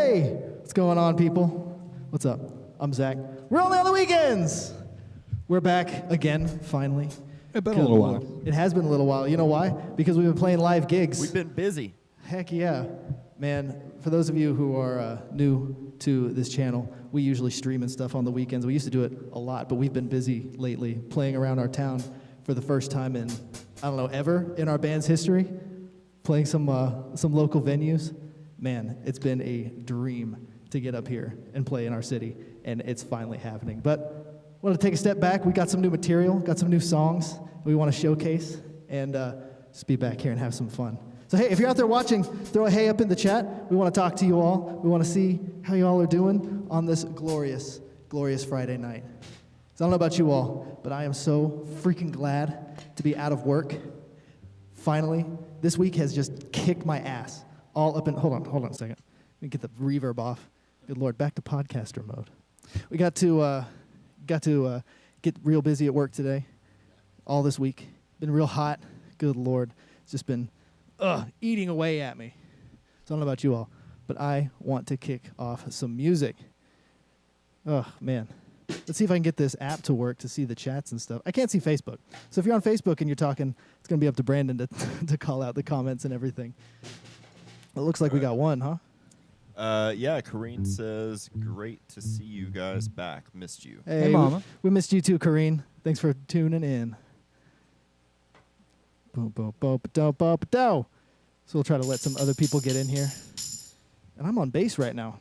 Hey, what's going on, people? What's up? I'm Zach. We're only on the weekends. We're back again, finally. It's been a little while. It has been a little while. You know why? Because we've been playing live gigs. We've been busy. Heck yeah. Man, for those of you who are new to this channel, we usually stream and stuff on the weekends. We used to do it a lot, but we've been busy lately playing around our town for the first time in, I don't know, ever in our band's history, playing some local venues. Man, it's been a dream to get up here and play in our city, and it's finally happening. But I want to take a step back. We got some new material, got some new songs we want to showcase, and just be back here and have some fun. So hey, if you're out there watching, throw a hey up in the chat. We want to talk to you all. We want to see how you all are doing on this glorious, glorious Friday night. So I don't know about you all, but I am so freaking glad to be out of work. Finally, this week has just kicked my ass. All up in, hold on a second. Let me get the reverb off. Good Lord, back to podcaster mode. We got to get real busy at work today, all this week. Been real hot. Good Lord, it's just been eating away at me. So I don't know about you all, but I want to kick off some music. Oh, man. Let's see if I can get this app to work to see the chats and stuff. I can't see Facebook. So if you're on Facebook and you're talking, it's going to be up to Brandon to call out the comments and everything. It looks like we got one, huh? Yeah, Kareen says, great to see you guys back. Missed you. Hey, Mama. We missed you too, Kareen. Thanks for tuning in. Boom, boom, boom, ba-do, ba-do. So we'll try to let some other people get in here. And I'm on bass right now.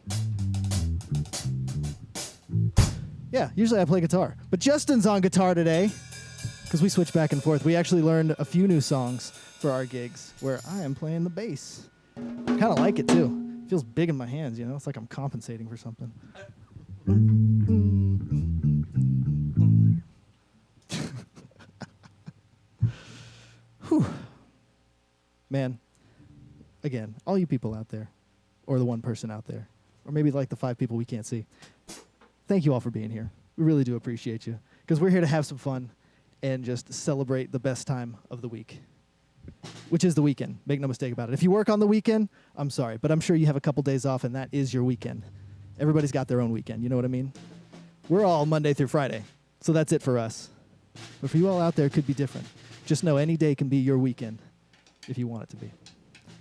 Yeah, usually I play guitar. But Justin's on guitar today because we switch back and forth. We actually learned a few new songs for our gigs where I am playing the bass. I kind of like it, too. It feels big in my hands, you know? It's like I'm compensating for something. Whew. Man, again, all you people out there, or the one person out there, or maybe like the 5 people we can't see, thank you all for being here. We really do appreciate you, because we're here to have some fun and just celebrate the best time of the week, which is the weekend. Make no mistake about it. If you work on the weekend, I'm sorry, but I'm sure you have a couple days off, and that is your weekend. Everybody's got their own weekend, you know what I mean? We're all Monday through Friday, so that's it for us. But for you all out there, it could be different. Just know any day can be your weekend if you want it to be.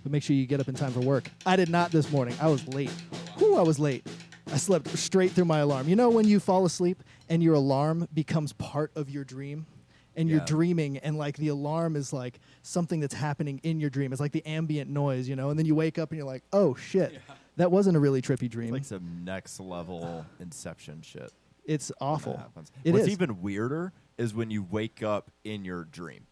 But make sure you get up in time for work. I did not this morning. I was late. Whew, I was late. I slept straight through my alarm. You know when you fall asleep and your alarm becomes part of your dream? And you're dreaming, and like the alarm is like something that's happening in your dream. It's like the ambient noise, you know? And then you wake up and you're like, oh, shit. That wasn't a really trippy dream. It's like some next level Inception shit. It's awful. What's even weirder is when you wake up in your dream.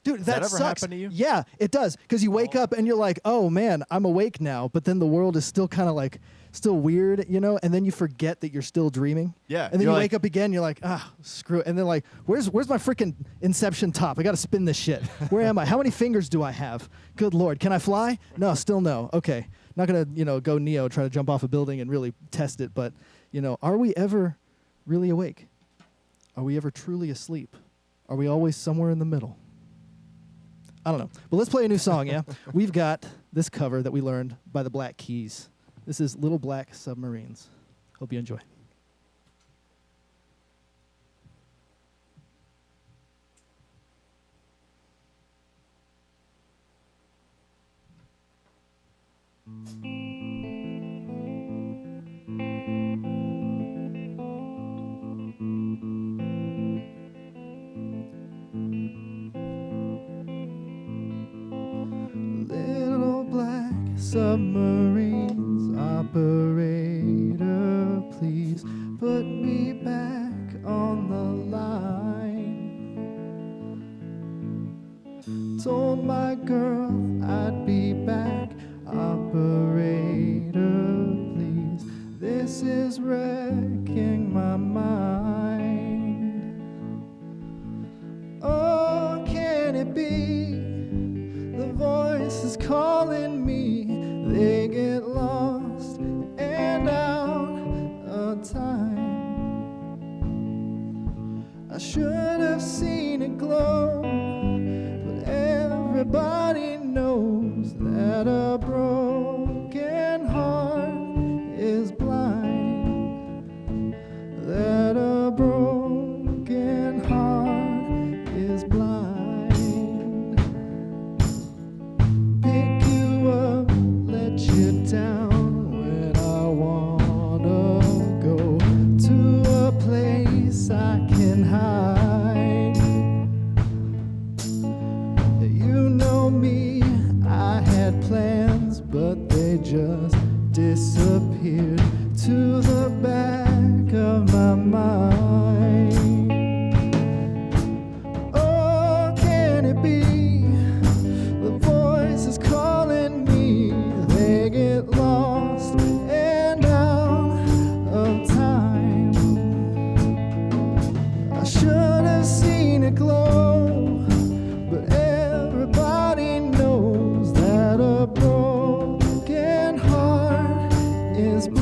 Dude, Does that that ever sucks. happen to you? Yeah, it does. Because you wake up and you're like, oh, man, I'm awake now. But then the world is still kind of like, still weird, you know? And then you forget that you're still dreaming. Yeah. And then you wake up again, you're like, screw it. And then like, where's my freaking Inception top? I got to spin this shit. Where am I? How many fingers do I have? Good Lord. Can I fly? No, still no. Okay. Not going to, go Neo, try to jump off a building and really test it. But, are we ever really awake? Are we ever truly asleep? Are we always somewhere in the middle? I don't know. But let's play a new song, yeah? We've got this cover that we learned by the Black Keys. This is Little Black Submarines. Hope you enjoy. Little black submarines, operator, please put me back on the line. Told my girl I'd be back, operator, please. This is wrecking my mind. Oh, can it be? The voice is calling me. They get lost and out of time. I should have seen it glow, but everybody knows that a broken heart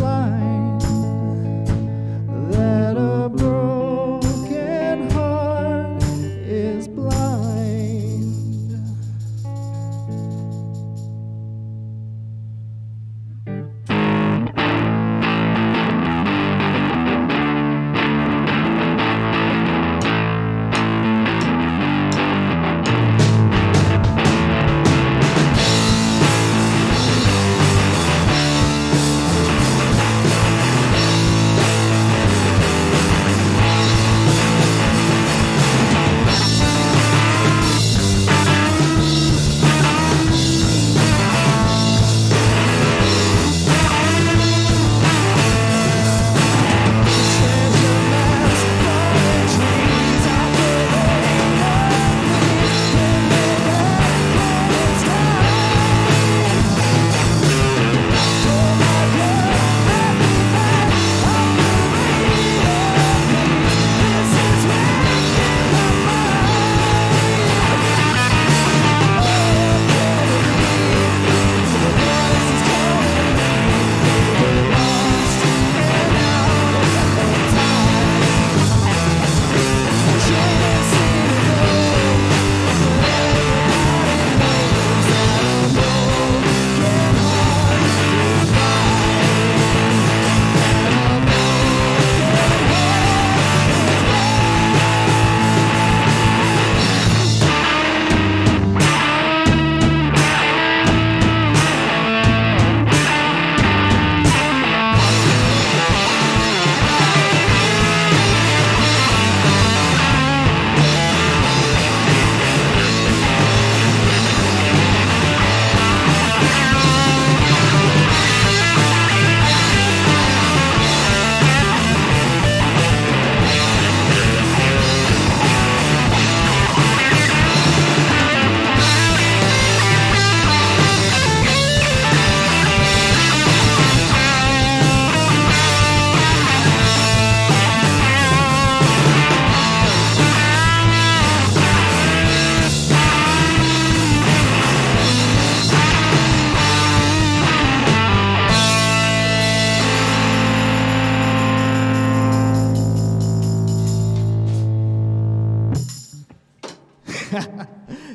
blind, that a broken heart is blind.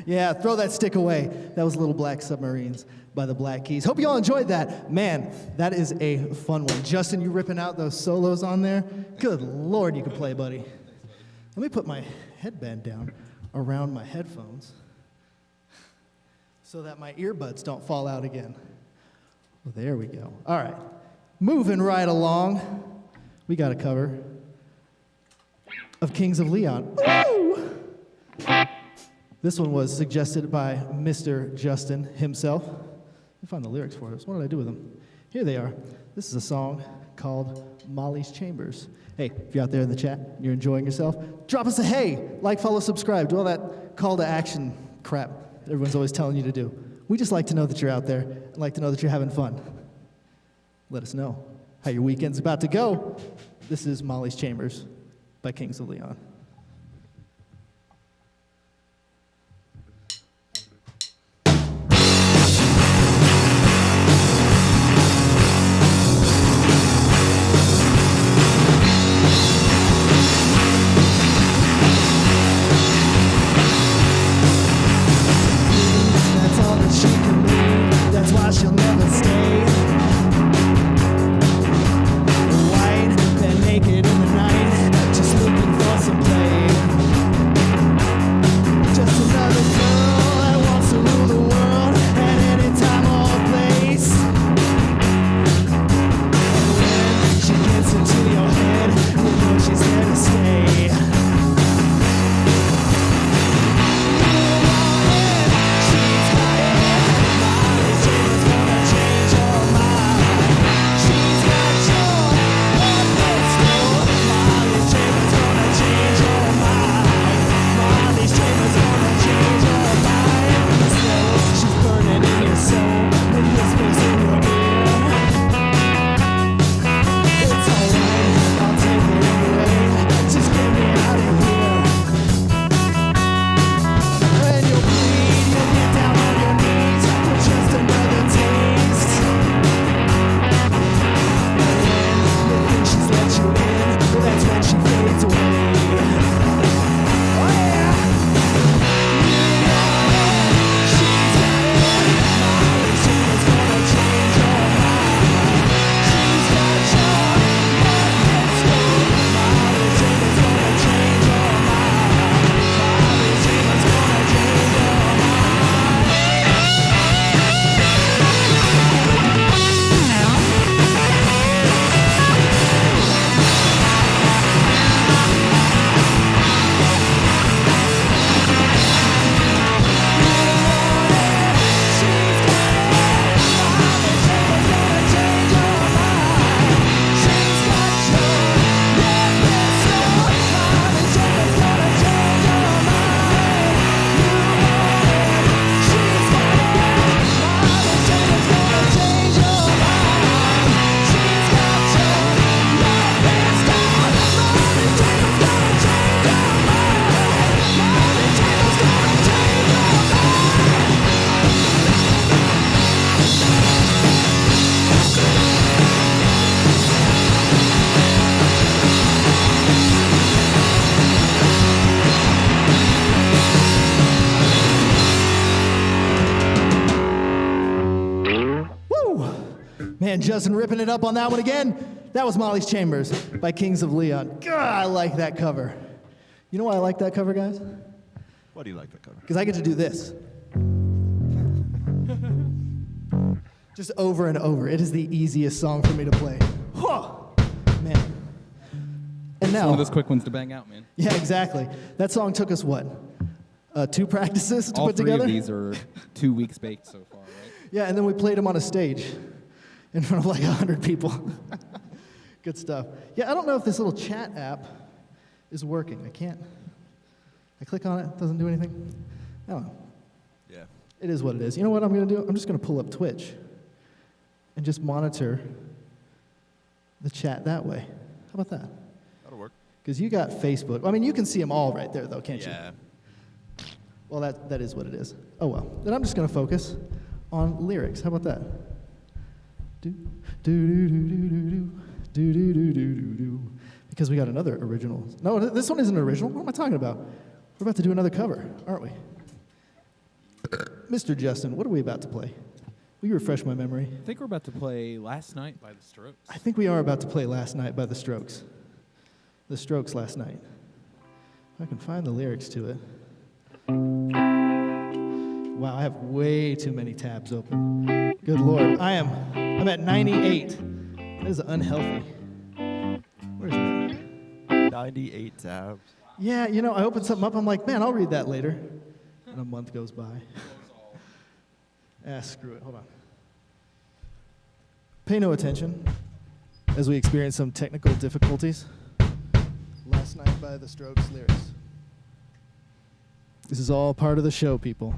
Yeah, throw that stick away. That was Little Black Submarines by the Black Keys. Hope you all enjoyed that. Man, that is a fun one. Justin, you ripping out those solos on there? Good Lord, you can play, buddy. Let me put my headband down around my headphones so that my earbuds don't fall out again. Well, there we go. All right, moving right along. We got a cover of Kings of Leon. Woo! This one was suggested by Mr. Justin himself. Let me find the lyrics for this. What did I do with them? Here they are. This is a song called Molly's Chambers. Hey, if you're out there in the chat and you're enjoying yourself, drop us a hey, like, follow, subscribe, do all that call to action crap that everyone's always telling you to do. We just like to know that you're out there and like to know that you're having fun. Let us know how your weekend's about to go. This is Molly's Chambers by Kings of Leon. She'll never stay. White and naked in the night, just looking for some place. Man, Justin ripping it up on that one again. That was Molly's Chambers by Kings of Leon. God, I like that cover. You know why I like that cover, guys? Why do you like that cover? Because I get to do this. Just over and over. It is the easiest song for me to play. Huh. Man. And now, One of those quick ones to bang out, man. yeah, exactly. That song took us what? 2 practices to All put three together? of these are 2 weeks baked so far, right? Yeah, and then we played them on a stage in front of like 100 people. Good stuff. Yeah, I don't know if this little chat app is working. I click on it, doesn't do anything. I don't know. Yeah. It is what it is. You know what I'm going to do? I'm just going to pull up Twitch and just monitor the chat that way. How about that? That'll work. Because you got Facebook. I mean, you can see them all right there, though, can't you? Yeah. Well, that is what it is. Oh, well. Then I'm just going to focus on lyrics. How about that? Do, do, do, do, do, do, do, do, do, do, do, do. Because we got another original. No, this one isn't original. What am I talking about? We're about to do another cover, aren't we? Mr. Justin, what are we about to play? Will you refresh my memory? I think we're about to play Last Night by The Strokes. I think we are about to play Last Night by The Strokes. The Strokes Last Night. If I can find the lyrics to it. Wow, I have way too many tabs open. Good Lord. I'm at 98. That is unhealthy. Where's that? 98 tabs. Yeah, you know, I opened something up. I'm like, man, I'll read that later. And a month goes by. Screw it. Hold on. Pay no attention as we experience some technical difficulties. Last Night by The Strokes lyrics. This is all part of the show, people.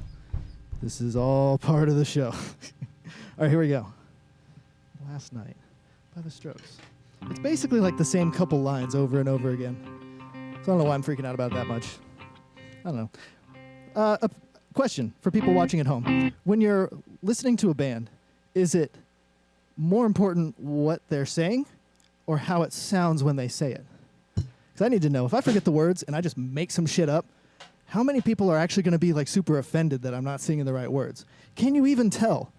This is all part of the show. All right, here we go. Last Night by The Strokes. It's basically like the same couple lines over and over again. So I don't know why I'm freaking out about it that much. I don't know. A question for people watching at home. When you're listening to a band, is it more important what they're saying or how it sounds when they say it? Because I need to know. If I forget the words and I just make some shit up, how many people are actually going to be like super offended that I'm not singing the right words? Can you even tell?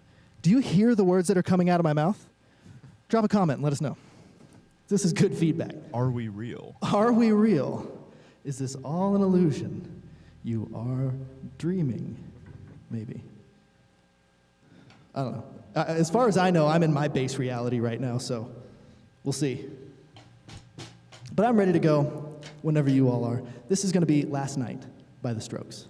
Do you hear the words that are coming out of my mouth? Drop a comment and let us know. This is good feedback. Are we real? Are we real? Is this all an illusion? You are dreaming, maybe. I don't know. As far as I know, I'm in my base reality right now, so we'll see. But I'm ready to go whenever you all are. This is going to be Last Night by The Strokes.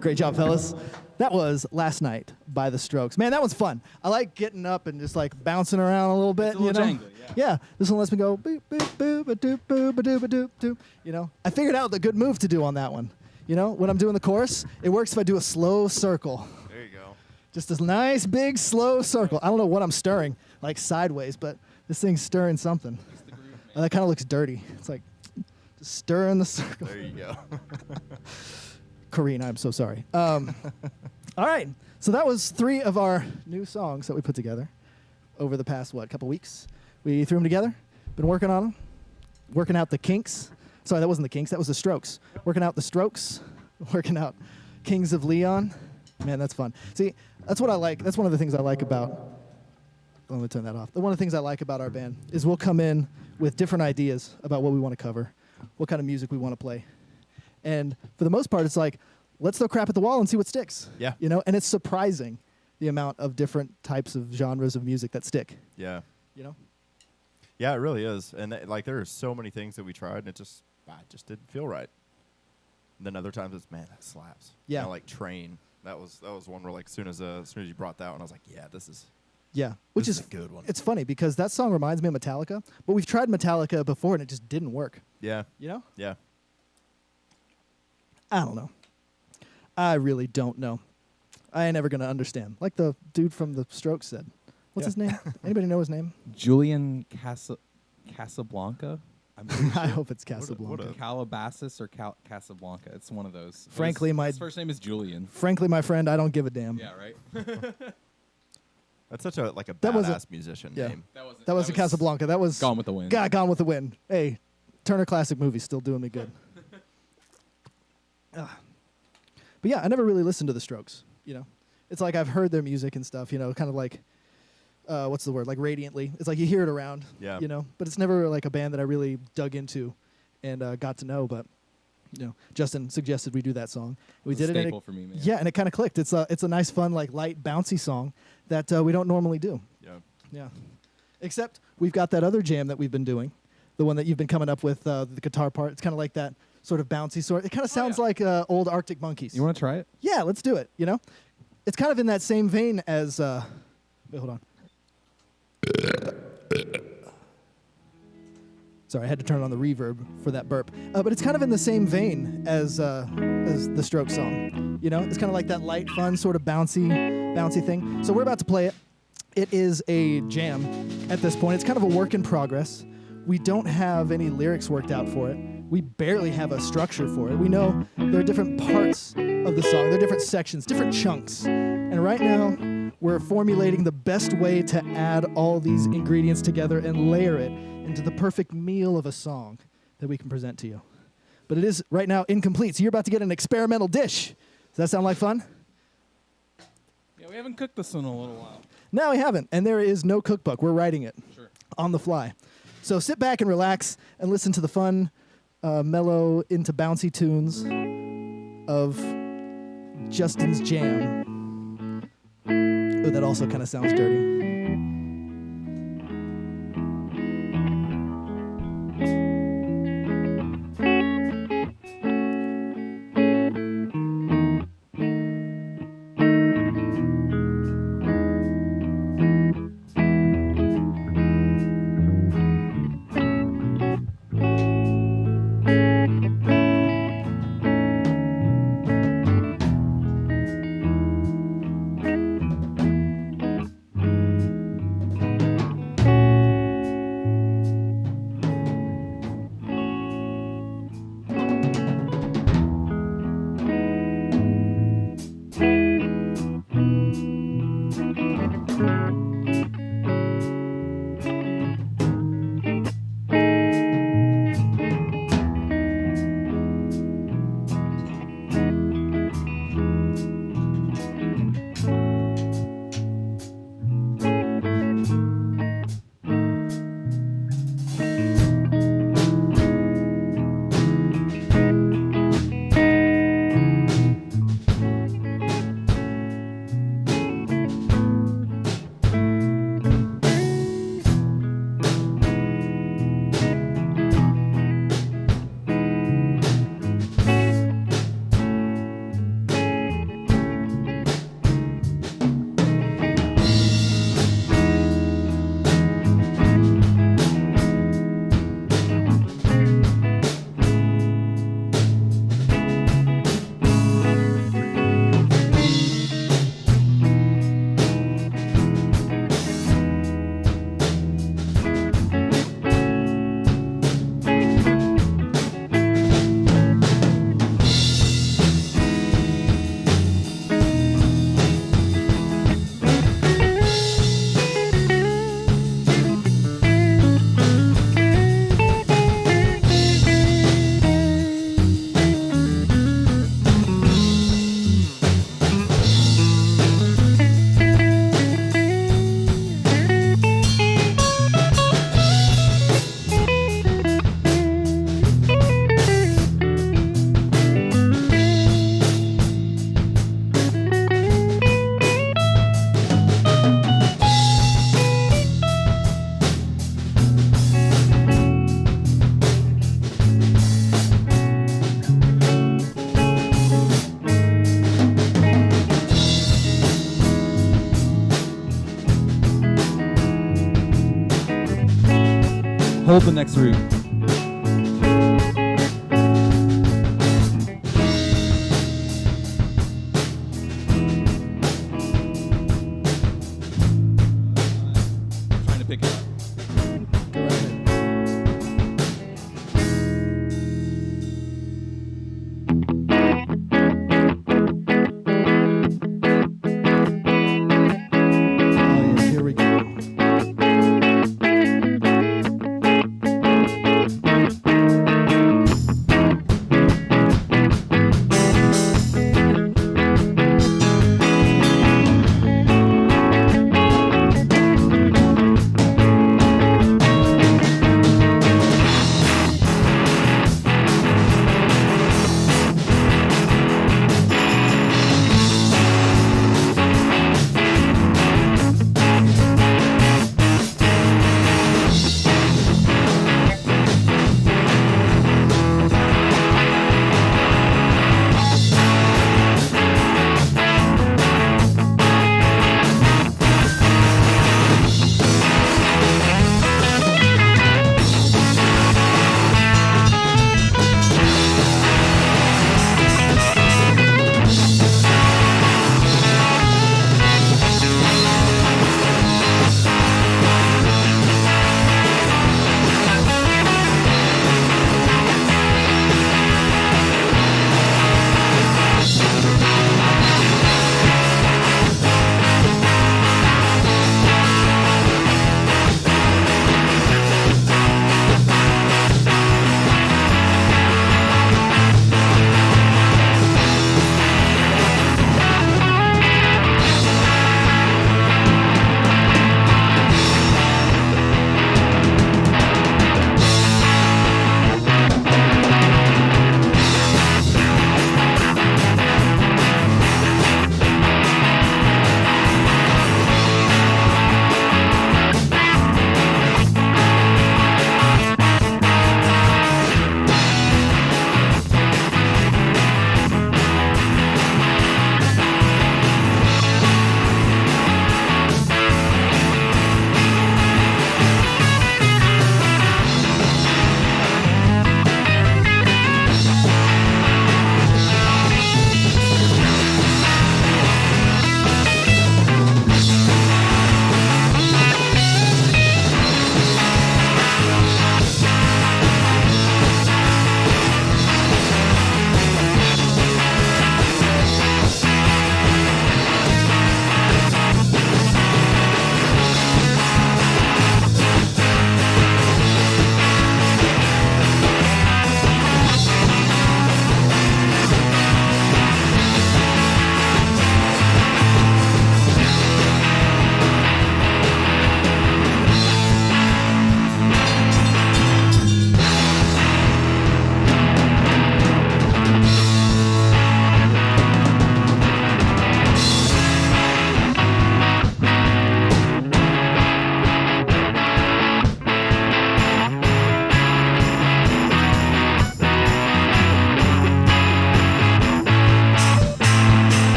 Great job, fellas. That was Last Night by The Strokes. Man, that was fun. I like getting up and just like bouncing around a little bit. It's a little jangly, Yeah, this one lets me go boop, boop, boop, ba-doop, boop, ba-doop, ba-doop, doop. You know, I figured out the good move to do on that one. You know, when I'm doing the chorus, it works if I do a slow circle. There you go. Just this nice, big, slow circle. I don't know what I'm stirring, like sideways, but this thing's stirring something. It's the groove, man. And that kind of looks dirty. It's like just stirring the circle. There you go. Corrine, I'm so sorry. All right, so that was 3 of our new songs that we put together over the past, couple weeks. We threw them together, been working on them, working out the kinks. Sorry, that wasn't the Kinks, that was the Strokes. Working out the Strokes, working out Kings of Leon. Man, that's fun. See, that's what I like. That's one of the things I like about, let me turn that off. One of the things I like about our band is we'll come in with different ideas about what we want to cover, what kind of music we want to play. And for the most part, it's like, let's throw crap at the wall and see what sticks. Yeah. You know, and it's surprising the amount of different types of genres of music that stick. Yeah. You know? Yeah, it really is. And like there are so many things that we tried and it just didn't feel right. And then other times it's, man, that slaps. Yeah. You know, like Train. That was one where like as soon as you brought that one, I was like, yeah, this is Which this is a good one. It's funny because that song reminds me of Metallica, but we've tried Metallica before and it just didn't work. Yeah. You know? Yeah. I don't know. I really don't know. I ain't never gonna understand. Like the dude from the Strokes said. What's his name? Anybody know his name? Julian Casablanca. I'm pretty I sure. hope it's Casablanca. what a- Calabasas or Casablanca. It's one of those. But Frankly, his first name is Julian. Frankly, my friend, I don't give a damn. Yeah, right. That's such a That was a- badass musician yeah. name. That was Casablanca. That was Gone with the Wind. Gone with the Wind. Hey, Turner Classic Movies still doing me good. But yeah, I never really listened to the Strokes. You know, it's like I've heard their music and stuff. You know, kind of like what's the word? Like radiantly. It's like you hear it around. Yeah. You know, but it's never like a band that I really dug into and got to know. But you know, Justin suggested we do that song. We It's a did it. And staple for me, man. Yeah, and it kind of clicked. It's a nice, fun, like light, bouncy song that we don't normally do. Yeah. Yeah. Except we've got that other jam that we've been doing, the one that you've been coming up with, the guitar part. It's kind of like that sort of bouncy sort. It kind of sounds like old Arctic Monkeys. You want to try it? Yeah, let's do it, you know? It's kind of in that same vein as, wait, hold on. Sorry, I had to turn on the reverb for that burp. But it's kind of in the same vein as the Strokes song. You know, it's kind of like that light, fun, sort of bouncy thing. So we're about to play it. It is a jam at this point. It's kind of a work in progress. We don't have any lyrics worked out for it. We barely have a structure for it. We know there are different parts of the song. There are different sections, different chunks. And right now, we're formulating the best way to add all these ingredients together and layer it into the perfect meal of a song that we can present to you. But it is right now incomplete, so you're about to get an experimental dish. Does that sound like fun? Yeah, we haven't cooked this one in a little while. No, we haven't, and there is no cookbook. We're writing it Sure. on the fly. So sit back and relax and listen to the fun, mellow, into bouncy tunes of Justin's jam. Oh, that also kind of sounds dirty. hold the next route. Trying to pick it up. Go right ahead. Oh, yeah, here we go.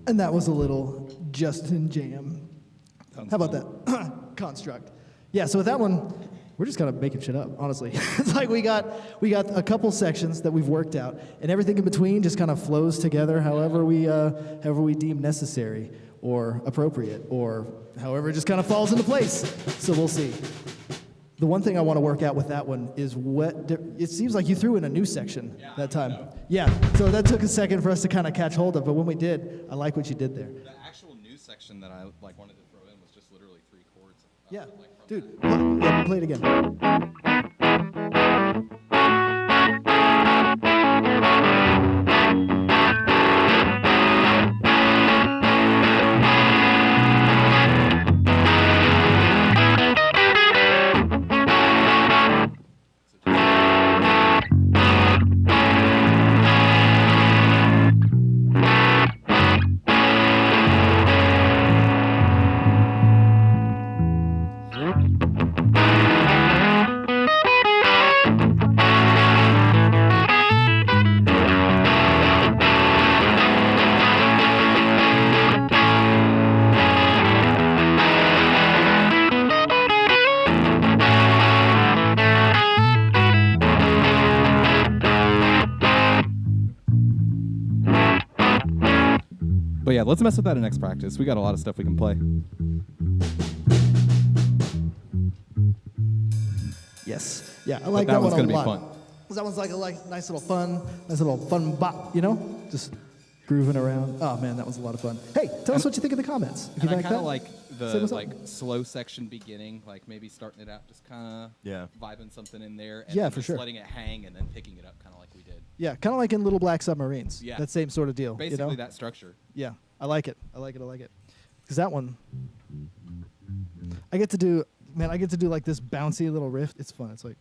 And that was a little Justin Jam. How about that? Construct. Yeah, so with that one, we're just kind of making shit up, honestly. It's like we got a couple sections that we've worked out, and everything in between just kind of flows together however we deem necessary or appropriate, or however it just kind of falls into place. So we'll see. The one thing I want to work out with that one is it seems like you threw in a new section that time. Yeah, so that took a second for us to kind of catch hold of, but when we did, I like what you did there. The actual new section that I wanted to throw in was just literally 3 chords. Yeah, From dude, play it again. But yeah, let's mess with that in next practice. We got a lot of stuff we can play. Yes. Yeah, I like that that one's one a gonna be lot. fun. 'Cause that one's like a nice little fun bop, you know? Just grooving around. Oh man, that was a lot of fun. Hey, tell us what you think in the comments. If And you I kind that. of like Say the what's up. slow section beginning, like maybe starting it out, just kind of Yeah. vibing something in there, and Yeah, then for just sure. letting it hang and then picking it up, kind of like we did. Yeah, kind of like in Little Black Submarines. Yeah. That same sort of deal. Basically you know? that structure. Yeah, I like it. I like it. I like it. Because that one, I get to do like this bouncy little riff. It's fun. It's like.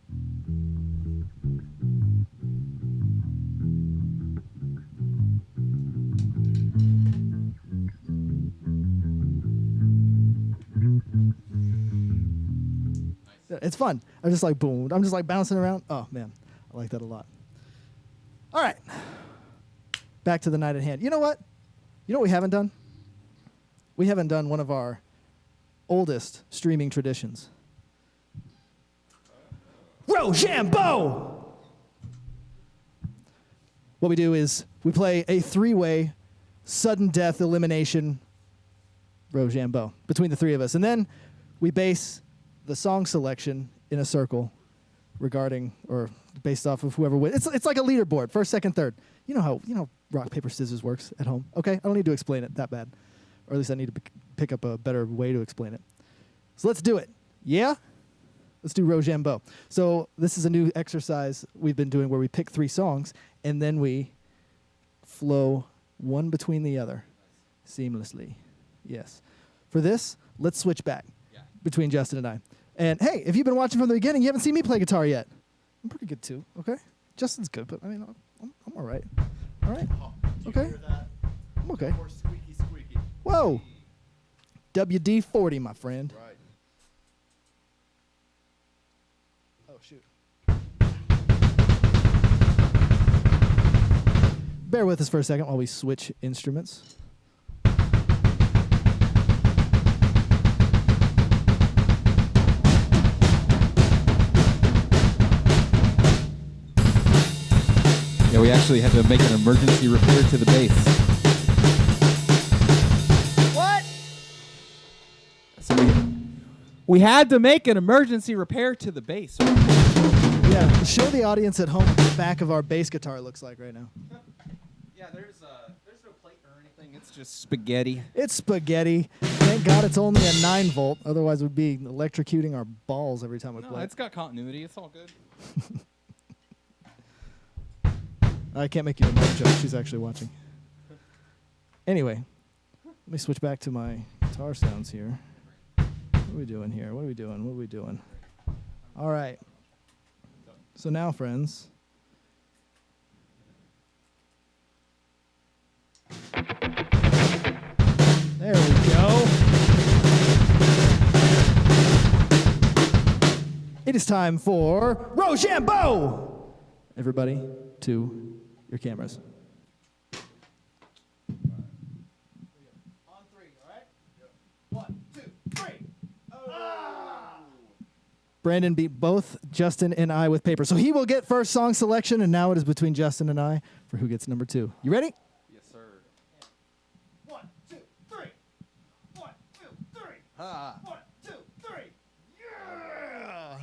It's fun. I'm just like boom. I'm just like bouncing around. Oh man, I like that a lot. All right, back to the night at hand. You know what? You know what we haven't done? We haven't done one of our oldest streaming traditions. Rochambeau! What we do is we play a 3-way sudden death elimination Rochambeau between the 3 of us. And then we base the song selection in a circle regarding or based off of whoever wins. It's like a leaderboard, first, second, third. You know how rock, paper, scissors works at home, okay? I don't need to explain it that bad. Or at least I need to pick up a better way to explain it. So let's do it. Yeah? Let's do Rochambeau. So this is a new exercise we've been doing where we pick 3 songs and then we flow one between the other seamlessly. Yes. For this, let's switch back between Justin and I. And hey, if you've been watching from the beginning, you haven't seen me play guitar yet. I'm pretty good too, okay? Justin's good, but I mean, I'm all right. All right? Okay? I'm okay. More squeaky, squeaky. Whoa. WD-40, my friend. Right. Oh, shoot. Bear with us for a second while we switch instruments. Yeah, we actually had to make an emergency repair to the bass. What? So we had to make an emergency repair to the bass. Yeah, show the audience at home what the back of our bass guitar looks like right now. Yeah, there's no plate or anything. It's just spaghetti. It's spaghetti. Thank God it's only a 9-volt. Otherwise, we'd be electrocuting our balls every time we No, play. it's got continuity. It's all good. I can't make you a mom joke. She's actually watching. Anyway, let me switch back to my guitar sounds here. What are we doing here? What are we doing? What are we doing? All right. So now, friends. There we go. It is time for Rochambeau! Everybody, to your cameras. Brandon beat both Justin and I with paper. So he will get first song selection, and now it is between Justin and I for who gets number 2. You ready? Yes, sir. 1, 2, 3. 1, 2, 3. 1, 2, 3. Yeah!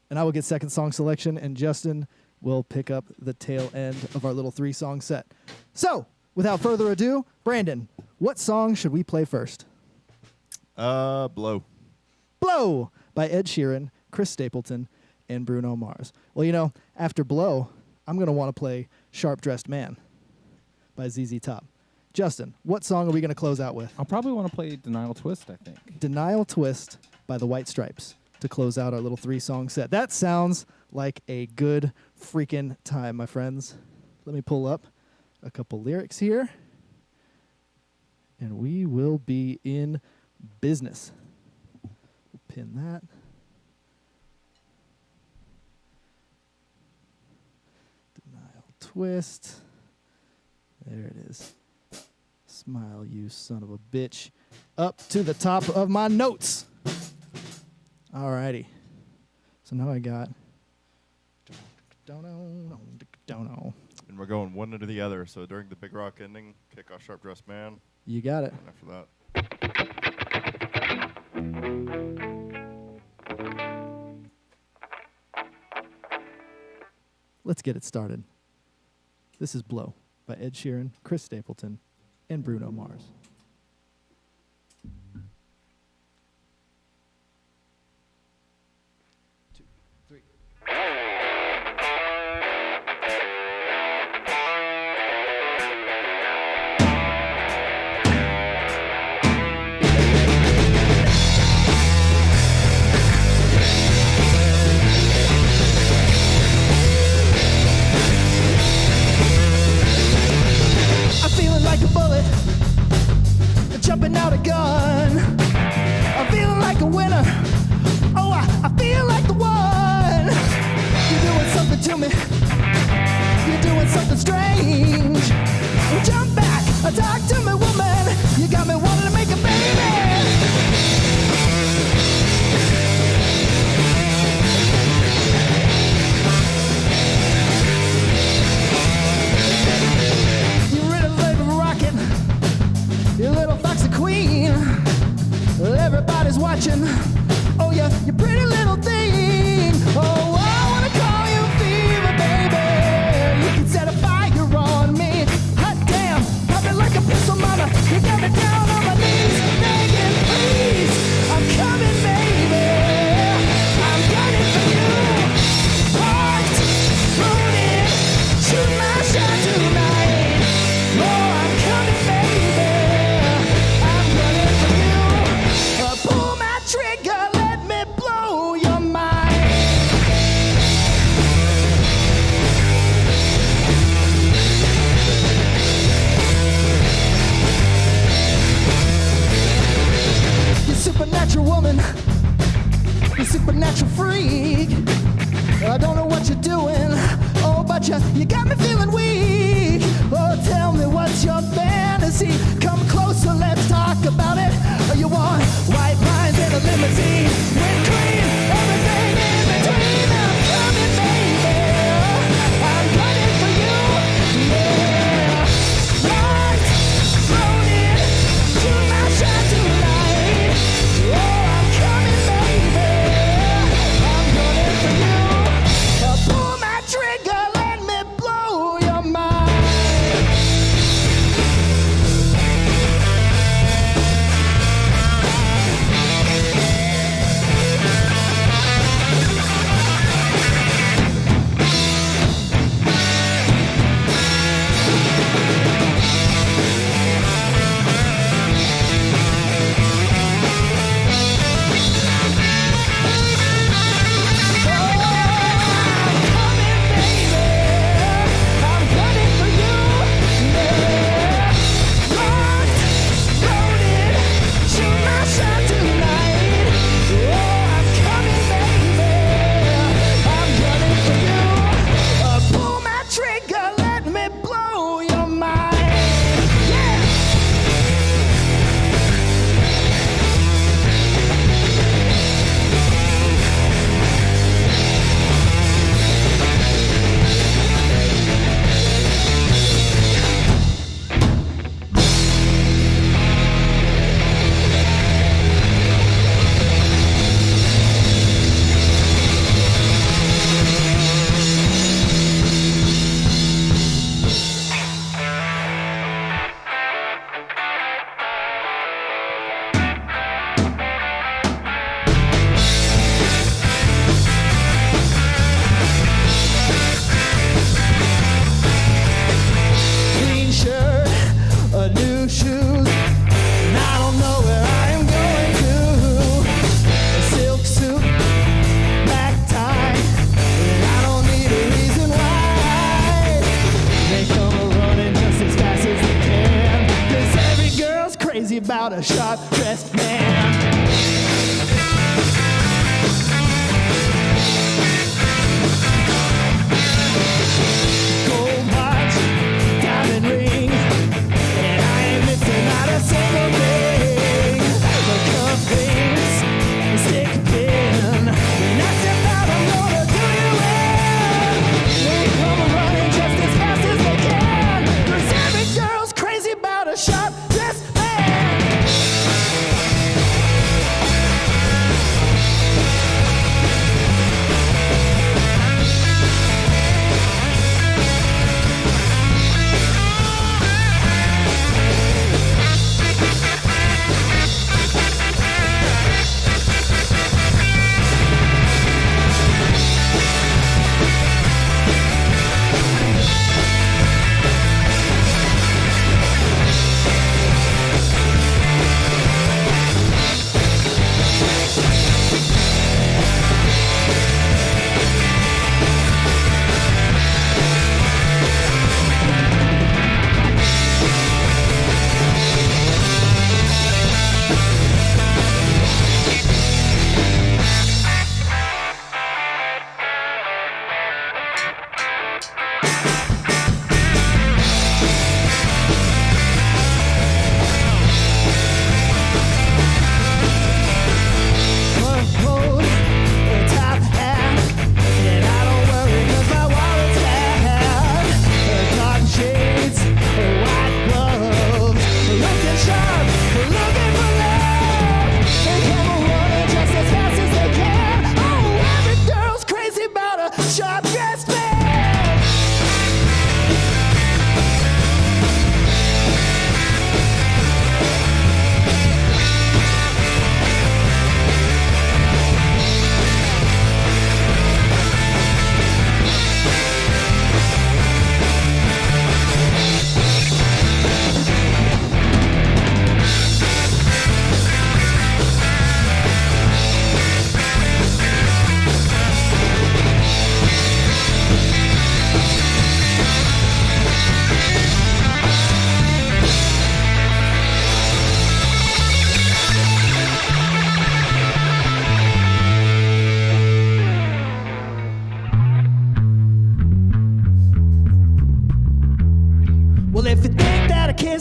And I will get second song selection, and Justin will pick up the tail end of our little 3-song set. So, without further ado, Brandon, what song should we play first? Blow. Blow by Ed Sheeran, Chris Stapleton, and Bruno Mars. Well, you know, after Blow, I'm going to want to play Sharp Dressed Man by ZZ Top. Justin, what song are we going to close out with? I'll probably want to play Denial Twist, I think. Denial Twist by the White Stripes to close out our little 3-song set. That sounds like a good freaking time, my friends. Let me pull up a couple lyrics here, and we will be in business. We'll pin that. Denial Twist. There it is. Smile, you son of a bitch. Up to the top of my notes. Alrighty. So now I got. Don't know. And we're going one into the other. So during the big rock ending, kick off Sharp Dressed Man. You got it. And after that. Let's get it started. This is Blow by Ed Sheeran, Chris Stapleton, and Bruno Mars. Jumping out a gun. I'm feeling like a winner. Oh, I feel like the one. You're doing something to me. You're doing something strange. Well, jump back, talk to me, woman. You got me wanting to make a baby. You're really living rockin'. You little foxy queen. Well, everybody's watching. Oh, yeah, you pretty little thing. Oh, I wanna call you fever, baby. You can set a fire on me. Hot damn, pop it like a pistol, mama. You got me down on my knees, begging, please. I'm coming, baby. I'm gunning for you. Parked, loaded, shoot my shot tonight. Oh, I'm coming, baby. Pull my trigger, let me blow your mind. You supernatural woman, you supernatural freak. I don't know what you're doing, oh, but you got me feeling weak. Oh, tell me what's your fantasy? Come closer, let's talk about it. You want white lines in a limousine with cream, everything in between. I'm coming, baby. I'm running for you. Yeah. Lights floating to my shot tonight. Oh, I'm coming, baby. I'm running for you. Pull my trigger, let me blow your mind.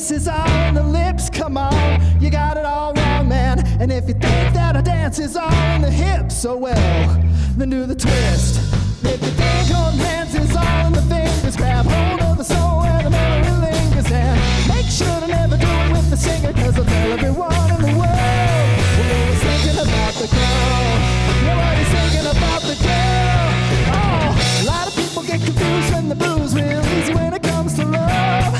kiss is all in the lips, come on, you got it all wrong, man. And if you think that a dance is all in the hips, so well, then do the twist. If you think holding hands is all in the fingers, grab hold of the soul where the memory lingers, and make sure to never do it with the singer, cause I'll tell everyone in the world, nobody's thinking about the girl, nobody's thinking about the girl. Oh, a lot of people get confused when the blues real easy when it comes to love.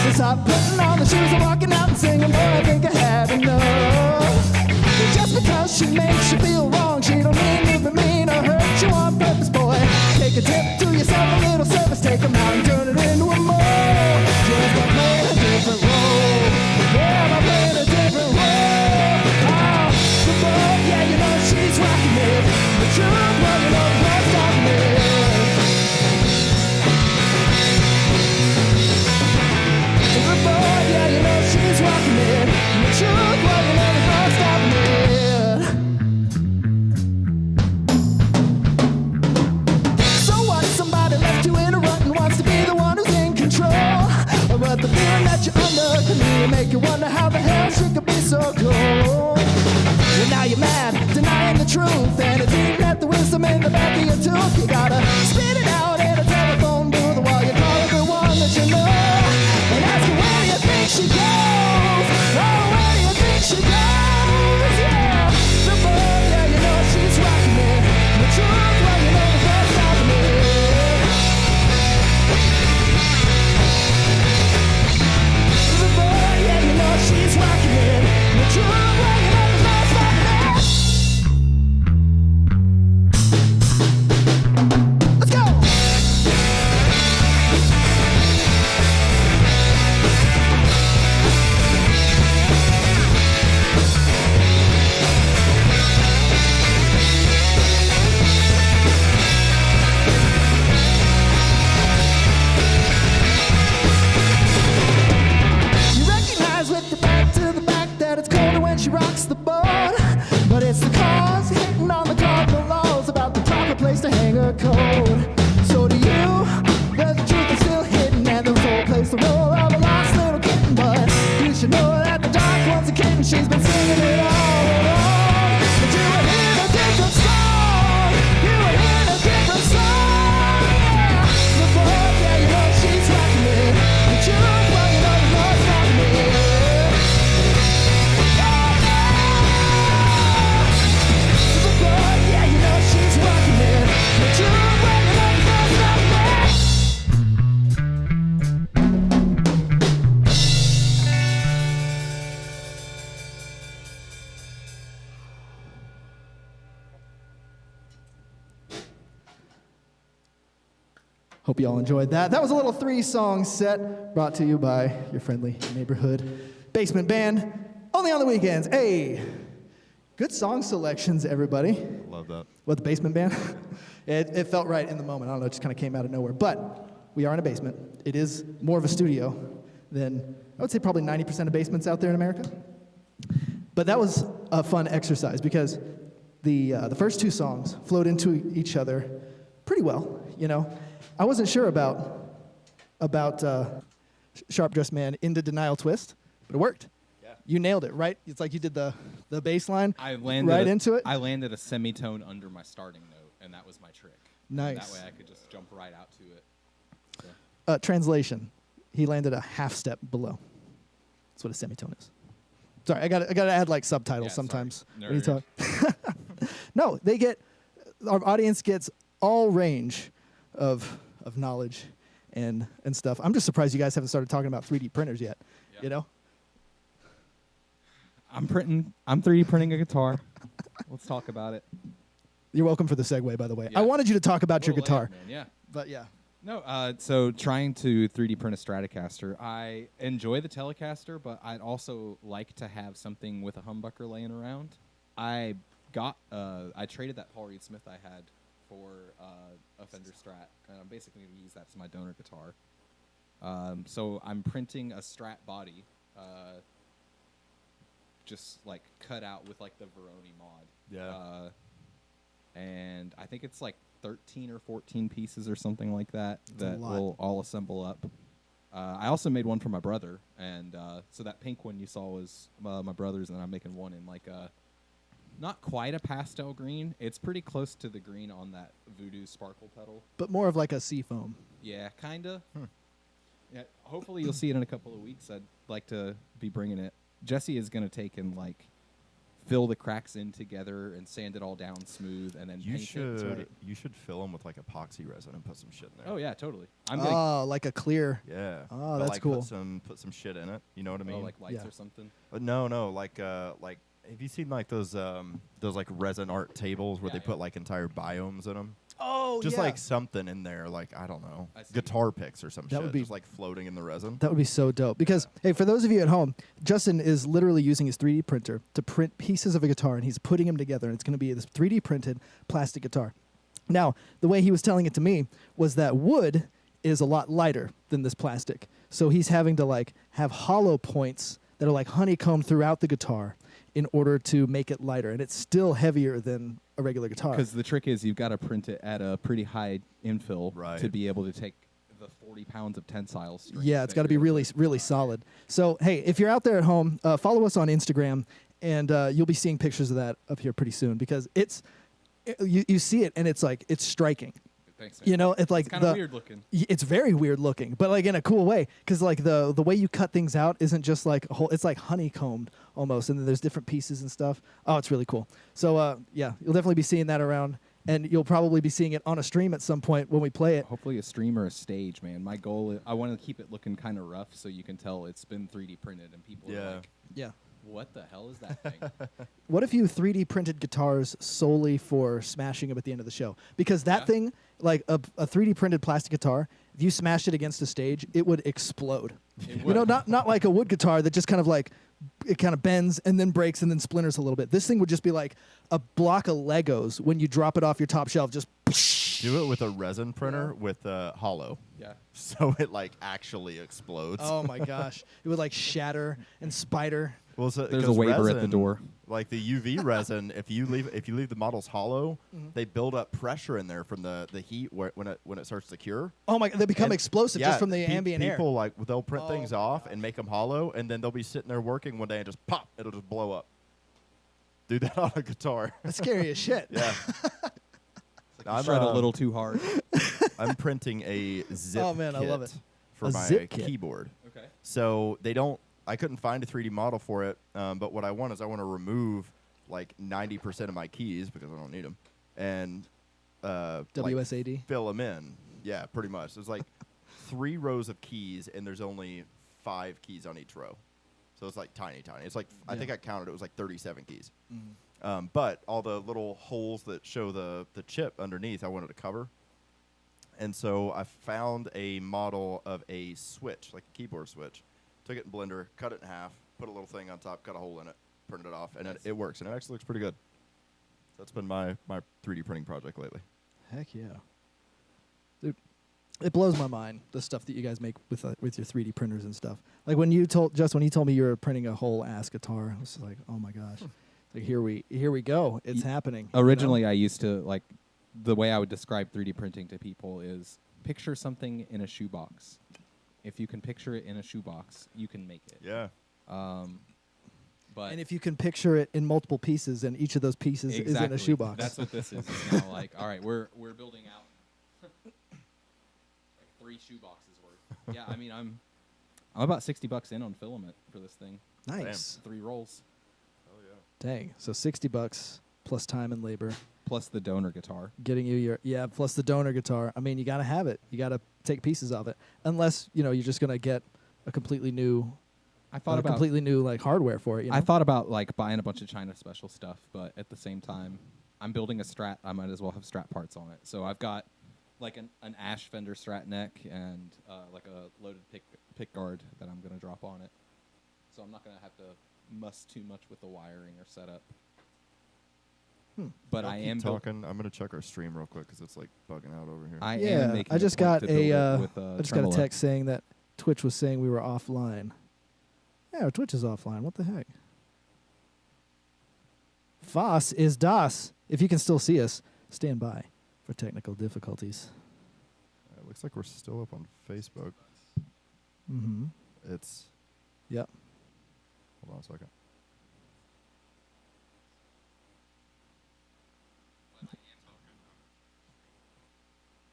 They stop putting on the shoes and walking out and singing, boy, I think I had enough. Just because she makes you feel wrong, she don't mean you be mean or hurt you on purpose, boy. Take a tip to yourself, a little service, take them out and turn it into a more. Just by playing a different role. Yeah, by playing a different role. Oh, the boy, yeah, you know she's rocking it. The truth, well, you know what's stopping it. The boy, yeah, you know she's rocking it. The truth, well, you know what's stopping it. So what? Somebody left you in a rut and wants to be the one who's in control. But the feeling that you're under can really make you wonder how the hell she could be so cool. Well, now you're mad, denying the truth, and it's eating at the wisdom in the back of your tooth. You gotta spit it out in a telephone booth while you call everyone that you know and ask her, where do you think she goes? Oh, where do you think she goes? Yeah, the boy, yeah, you know she's rocking it. The truth, well, you know the first stopping it. The boy, yeah, you know she's rocking it. The truth, well, you know the first stopping it. Let's go. You recognize with your back to the back that it's colder when she rocks the boat. But it's the cause hitting on the cardinal laws about the proper place to hang her coat. So do you, where the truth is still hidden and the soul plays the role of a lost little kitten. But you should know that the dark one's a kitten, she's been singing it all along. But you were in a different song, you were in a different song, yeah. The boy, yeah, you know she's rocking it. The truth, well, you know the Lord's rocking it. The boy, yeah, you know she's rocking it. The truth, well, you know the Lord's rocking it. Hope you all enjoyed that. That was a little 3-song set brought to you by your friendly neighborhood basement band, only on the weekends. Hey, good song selections, everybody. Love that. What, the basement band? It felt right in the moment. I don't know, it just kind of came out of nowhere. But we are in a basement. It is more of a studio than, I would say, probably 90% of basements out there in America. But that was a fun exercise because the first 2 songs flowed into each other pretty well, you know. I wasn't sure about Sharp Dressed Man into Denial Twist, but it worked. Yeah. You nailed it, right? It's like you did the bass line right into it. I landed a semitone under my starting note, and that was my trick. Nice. And that way I could just jump right out to it. So. Translation, he landed a half step below. That's what a semitone is. Sorry, I got to add like subtitles sometimes when you talk. No, our audience gets all range of knowledge and stuff. I'm just surprised you guys haven't started talking about 3D printers yet. Yeah. You know? I'm 3D printing a guitar. Let's talk about it. You're welcome for the segue, by the way. Yeah. I wanted you to talk about your guitar. Layout, man. Yeah. But yeah. No, so trying to 3D print a Stratocaster. I enjoy the Telecaster, but I'd also like to have something with a humbucker laying around. I traded that Paul Reed Smith I had for a Fender Strat, and I'm basically going to use that as my donor guitar. So I'm printing a Strat body, just like cut out with like the Veroni mod. Yeah. And I think it's like 13 or 14 pieces or something like that That's that will all assemble up. I also made one for my brother, and so that pink one you saw was my brother's, and then I'm making one in like a not quite a pastel green. It's pretty close to the green on that Voodoo Sparkle Petal. But more of like a sea foam. Yeah, kinda. Yeah, hopefully you'll see it in a couple of weeks. I'd like to be bringing it. Jesse is gonna take and like fill the cracks in together and sand it all down smooth, and then You paint it. should you should fill them with like epoxy resin and put some shit in there. Oh yeah, totally. I'm gonna Like a clear. Yeah. Oh, But, that's like, cool. Put some shit in it. You know what I mean? like lights Yeah. or something. But no, like have you seen like those like resin art tables where Yeah, they put like entire biomes in them? Oh, Just yeah. like something in there, like I don't know, I see. guitar picks or some That shit, would be- just like floating in the resin. That would be so dope. Because, hey, for those of you at home, Justin is literally using his 3D printer to print pieces of a guitar, and he's putting them together, and it's going to be this 3D printed plastic guitar. Now, the way he was telling it to me was that wood is a lot lighter than this plastic. So he's having to, like, have hollow points that are, like, honeycombed throughout the guitar in order to make it lighter. And it's still heavier than a regular guitar. Because the trick is you've got to print it at a pretty high infill Right. to be able to take the 40 pounds of tensile strength. Yeah, it's that got to be you're really, putting really on. solid. So, hey, if you're out there at home, follow us on Instagram, and you'll be seeing pictures of that up here pretty soon because you see it, and it's like, it's striking. Thanks, man. You know, it's like It's kind of weird looking. It's very weird looking, but like in a cool way, because like the way you cut things out isn't just like a whole. It's like honeycombed almost, and then there's different pieces and stuff. Oh, it's really cool. So yeah, you'll definitely be seeing that around, and you'll probably be seeing it on a stream at some point when we play it. Hopefully a stream or a stage, man. My goal is I want to keep it looking kind of rough so you can tell it's been 3D printed and people Yeah. are like, Yeah. what the hell is that thing? What if you 3D printed guitars solely for smashing them at the end of the show? Because that Yeah. thing, like a 3D printed plastic guitar, if you smashed it against a stage, it would explode. It You know, would. not like a wood guitar that just kind of like, it kind of bends and then breaks and then splinters a little bit. This thing would just be like a block of Legos when you drop it off your top shelf, just Do it with a resin printer with hollow, Yeah. so it like actually explodes. oh my gosh. It would like shatter and spider. Well, so, There's a 'cause waiver at the resin, door. Like the UV resin, if you leave the models hollow, they build up pressure in there from the heat when it starts to cure. Oh my, they become And- explosive yeah, just from the ambient air. People like they'll print Oh things my off and make them hollow, and then they'll be sitting there working one day and just pop, it'll just blow up. Do that on a guitar. That's scary as shit. Yeah. I'm shred a little too hard. I'm printing a zip Oh, man, I kit love it. for A my zip kit. keyboard. Okay. So I couldn't find a 3D model for it, but what I want is I want to remove like 90% of my keys because I don't need them, and like, WSAD. fill them in. Yeah, pretty much. There's like 3 rows of keys, and there's only 5 keys on each row. So it's like tiny. It's like, I Yeah. think I counted, it was like 37 keys. But all the little holes that show the chip underneath, I wanted to cover. And so I found a model of a switch, like a keyboard switch. Took it in Blender, cut it in half, put a little thing on top, cut a hole in it, printed it off, and Nice. it works. And it actually looks pretty good. So that's been my 3D printing project lately. Heck yeah. Dude, it blows my mind, the stuff that you guys make with your 3D printers and stuff. Like when you told me you were printing a whole ass guitar, I was like, oh my gosh. Like here we go. It's happening. you know? Originally, I used to like the way I would describe 3D printing to people is picture something in a shoebox. If you can picture it in a shoebox, you can make it. Yeah. But And if you can picture it in multiple pieces and each of those pieces is in a shoebox. That's what this is. It's now like, all right, we're building out like 3 shoeboxes worth. Yeah, I mean, I'm about $60 in on filament for this thing. nice. 3 rolls Oh yeah. Dang. So $60 plus time and labor plus the donor guitar. getting you plus the donor guitar. I mean, you got to have it. You got to take pieces of it. Unless, you're just going to get a completely new I thought about completely new like hardware for it, I thought about like buying a bunch of China special stuff, but at the same time, I'm building a Strat. I might as well have Strat parts on it. So I've got like an Ash Fender Strat neck and like a loaded pick guard that I'm gonna drop on it. So I'm not gonna have to muss too much with the wiring or setup. But I am talking. I'm gonna check our stream real quick because it's like bugging out over here. I Yeah, am making I just a point got to build it a with, I just got a tremolo. text saying that Twitch was saying we were offline. Yeah, our Twitch is offline. What the heck? Voss is das. If you can still see us, stand by for technical difficulties. It looks like we're still up on Facebook. Mm-hmm. It's Yep. hold on a second.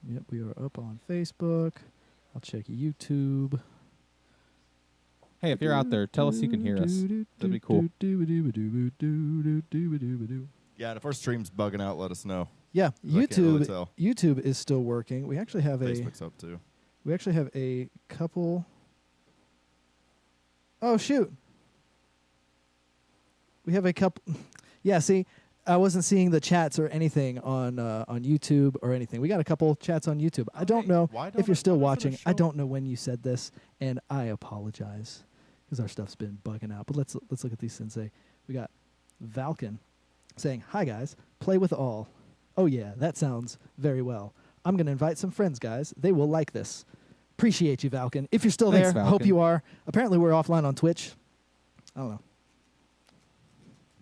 Yep, we are up on Facebook. I'll check YouTube. Hey, if you're out there, tell us you can hear us. That'd be cool. Yeah, and if our stream's bugging out, let us know. Yeah, 'Cause I can't really YouTube. tell. YouTube is still working. We actually have Facebook's up too. a couple. Oh shoot! We have a couple. Yeah, see, I wasn't seeing the chats or anything on YouTube or anything. We got a couple chats on YouTube. I don't know why if don't you're it- still why doesn't it watching. I show? don't know when you said this, and I apologize because our stuff's been bugging out. But let's look at these sensei. We got Valken saying, "Hi guys, play with all. Oh yeah, that sounds very well. I'm gonna invite some friends, guys. They will like this. Appreciate you, Valken. If you're still Thanks, there, hope Valken. you are. Apparently, we're offline on Twitch. I don't know.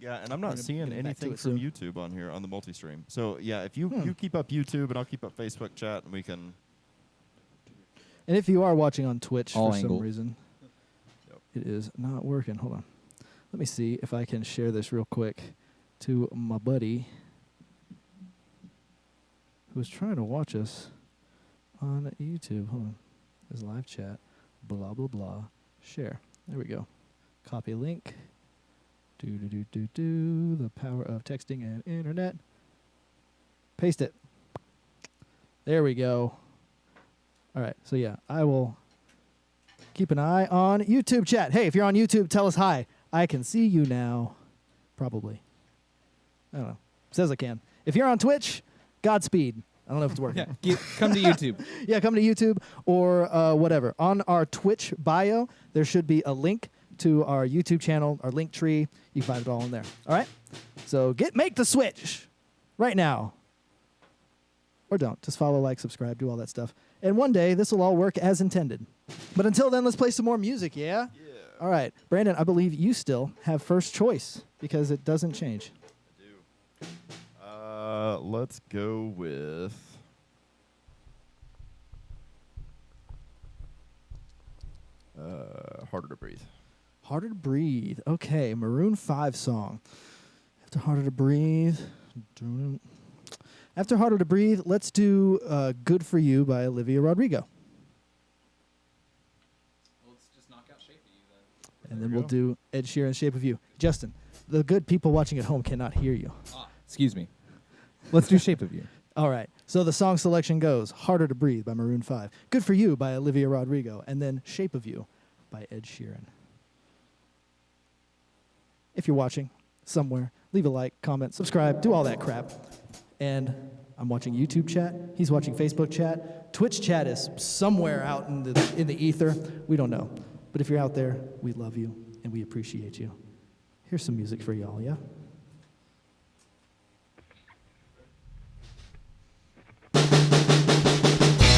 Yeah, and I'm We're not gonna seeing get back to anything it from soon. YouTube on here on the multi-stream. So yeah, if you Hmm. you keep up YouTube and I'll keep up Facebook chat, and we can. And if you are watching on Twitch All for angle. some reason, Yep. it is not working. Hold on. Let me see if I can share this real quick to my buddy who was trying to watch us on YouTube. Hold on. His live chat. Blah, blah, blah. Share. There we go. Copy link. Do. The power of texting and internet. Paste it. There we go. All right. So, yeah, I will keep an eye on YouTube chat. Hey, if you're on YouTube, tell us hi. I can see you now. Probably. I don't know. Says I can. If you're on Twitch, Godspeed. I don't know if it's working. Yeah, come to YouTube. Yeah, come to YouTube or whatever. On our Twitch bio, there should be a link to our YouTube channel, our link tree. You can find it all in there. All right? So make the switch right now. Or don't. Just follow, like, subscribe, do all that stuff. And one day, this will all work as intended. But until then, let's play some more music, yeah? Yeah. All right. Brandon, I believe you still have first choice because it doesn't change. I do. Let's go with. Harder to breathe. Harder to Breathe. Okay, Maroon 5 song. After Harder to Breathe. After Harder to Breathe, let's do Good For You by Olivia Rodrigo. Well, let's just knock out Shape of You then. And then we we'll go. do Ed Sheeran's Shape of You. Justin, the good people watching at home cannot hear you. Excuse me. Let's do Shape of You. All right, so the song selection goes Harder to Breathe by Maroon 5, Good For You by Olivia Rodrigo, and then Shape of You by Ed Sheeran. If you're watching somewhere, leave a like, comment, subscribe, do all that crap. And I'm watching YouTube chat. He's watching Facebook chat. Twitch chat is somewhere out in the ether. We don't know. But if you're out there, we love you and we appreciate you. Here's some music for y'all, yeah?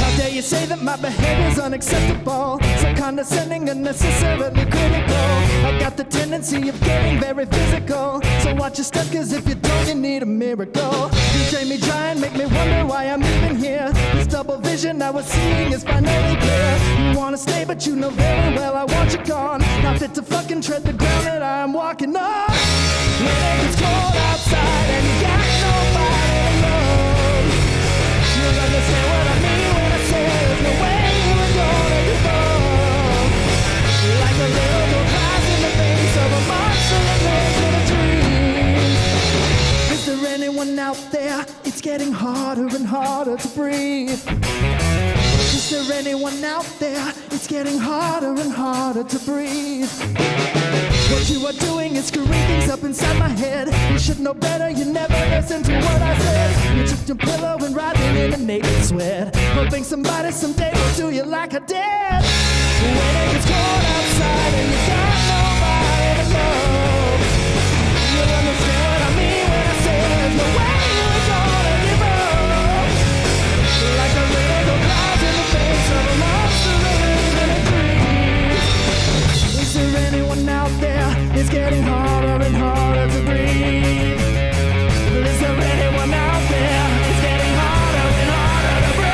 How dare you say that my behavior's unacceptable? So condescending, unnecessarily critical. I got the tendency of getting very physical. So watch your step, cause if you don't, you need a miracle. You drain me dry and make me wonder why I'm even here. This double vision I was seeing is finally clear. You wanna stay, but you know very well I want you gone. Not fit to fucking tread the ground that I'm walking on. When it gets cold outside and you got nobody to love, you'll understand what I mean when I say there's no way you were gonna give up. Like a little girl cries in the face of a monster that lives in a dream. Is there anyone out there? It's getting harder and harder to breathe. Is there anyone out there? It's getting harder and harder to breathe. What you are doing is screwing things up inside my head. You should know better, you never listen to what I said. You took your pillow and riding in a naked sweat, hoping somebody someday will do you like I did. When it gets cold outside and you got nobody to love, you'll understand what I mean when I say there's no way you're gonna give up. Like a little girl cries in the face of a monster that lives in a dream. Is there anyone out there? It's getting harder and harder to breathe. Is there anyone out there? It's getting harder and harder to breathe.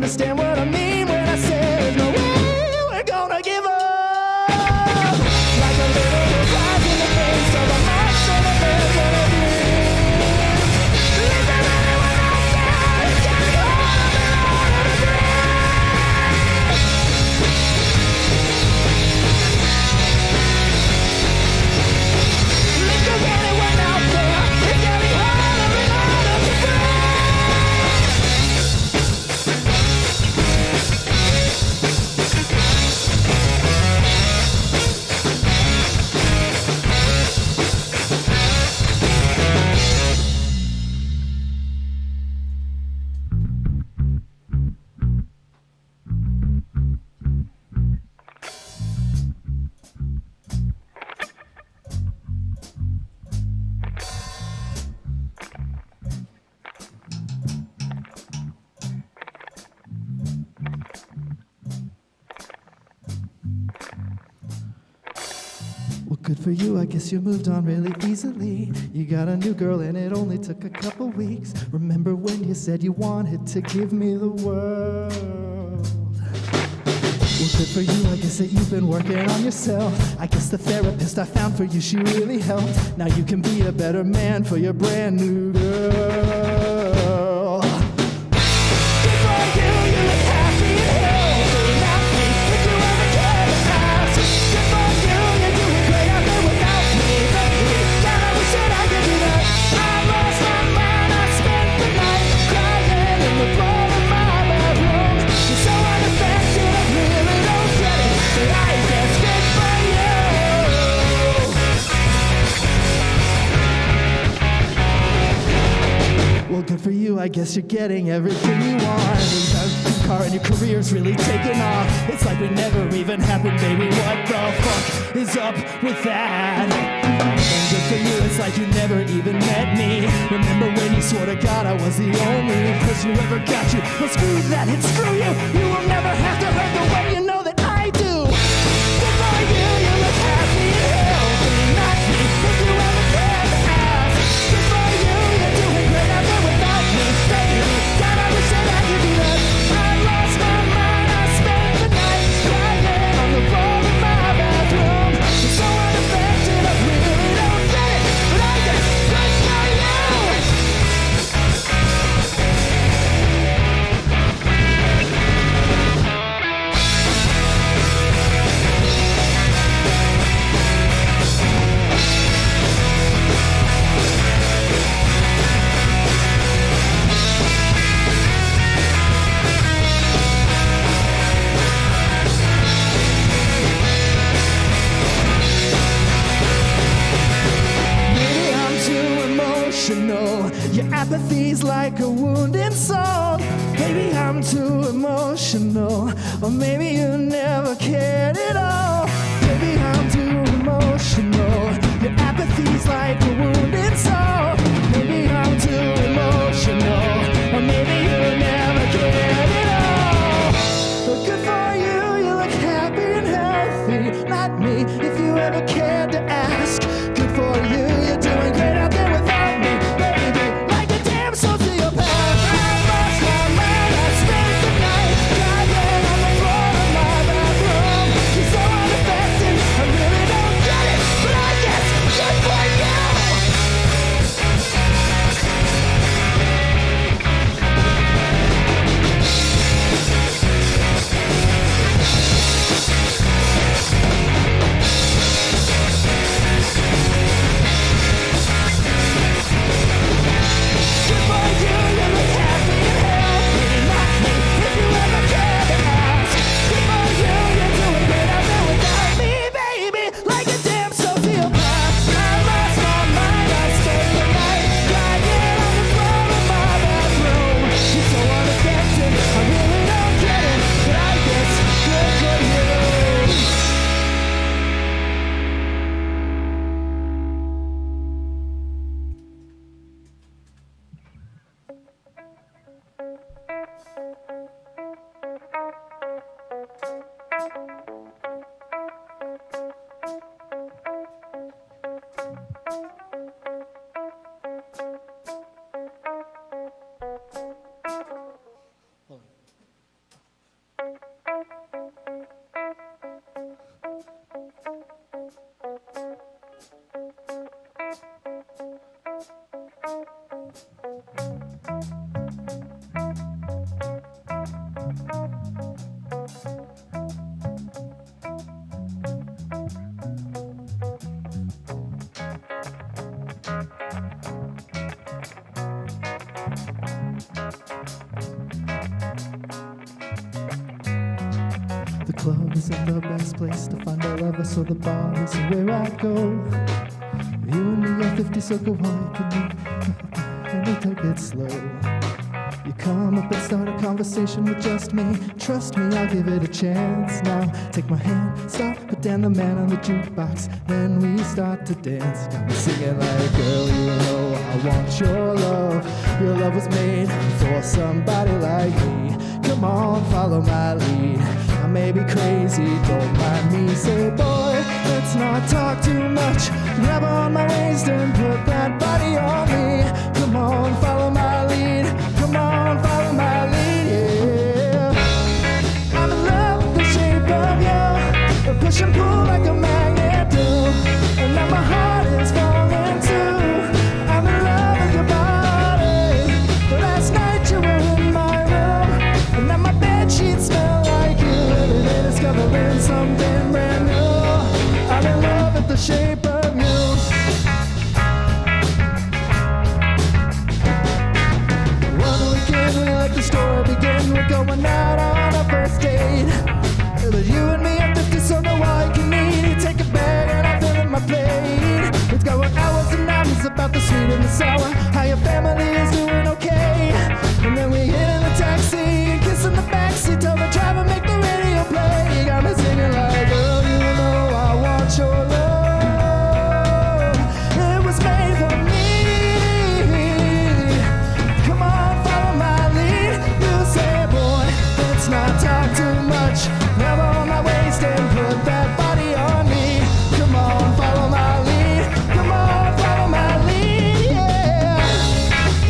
understand what I mean when I say there's no way we're gonna give up. Like a little prize in the face of a march and a million of dreams. Is there anyone out there who can hold me on to the dream? Is there anyone out there who's getting harder and harder to breathe? Well, good for you, I guess you moved on really easily. You got a new girl and it only took a couple weeks. Remember when you said you wanted to give me the world? Well, good for you, I guess that you've been working on yourself. I guess the therapist I found for you, she really helped. Now you can be a better man for your brand new girl. Good for you, you look happy and healthy. Not me, if you ever cared to ask. Good for you, you're doing great out there without me, baby. God, I wish that I could do that. I lost my mind, I spent the night crying in the floor of my bedroom. You're so unaffected, I really don't get it, but I guess good for you. Well, good for you, I guess you're getting everything you want. You got a new car and your career's really taking off. It's like it never even happened, baby. What the fuck is up with that? And good for you, it's like you never even met me. Remember when you swore to God I was the only person who ever got you? Well, screw that and screw you. You will never have to hurt the way you know that I do. Good for you, you look happy and healthy. Not me, if you ever cared to ask. Good for you, you're doing great out there without me, baby. God, I wish that I could do that. I lost my mind, I spent the night crying on the floor of my bathroom. You're so unaffected, I really don't get it, but I guess good for you. Maybe I'm too emotional. Your apathy's like a wounded soul. Maybe I'm too emotional, or maybe you never cared at all. Maybe I'm too emotional. Your apathy's like a wounded soul. Maybe I'm too emotional, or maybe you never cared at all. But good for you, you look happy and healthy. Not me, if you ever cared to ask. Good for you, you're doing great out there without me, baby. Like a damn sociopath. I lost my mind, I spent the night crying on the floor of my bathroom. You're so The club isn't the best place to find a lover, so the bar is where I go. You and me are 50, so go on, you can meet, and we take it slow. You come up and start a conversation with just me. Trust me, I'll give it a chance. Now take my hand, stop, put down the man on the jukebox. Then we start to dance. Got me singing like, girl, you know I want your love. Your love was made for somebody like me. Come on, follow my lead. I may be crazy, don't mind me. Say, boy, let's not talk too much. Grab on my waist and put that body on me. Come on, follow my lead. Come on, follow my lead, yeah. I'm in love with the shape of you. A push and pull like a magnet do. And now my heart is falling too. I'm in love with your body. But last night you were in my room. And now my bed sheets smell like you. Every day discovering something brand new. I'm in love with the shape of you. The story begin, we're going out on our first date. But you and me are 50, so no all you can eat. You take a bag and I fill in my plate. It's going hours and hours about the sweet and the sour. How your family is doing okay. And then we get in the taxi and kiss in the backseat. Tell the driver make the radio play. You got me singing like, girl, you know I want your love. It was made for me. Come on, follow my lead. You say, boy, let's not talk too much. Grab on my waist and put that body on me. Come on, follow my lead. Come on, follow my lead, yeah.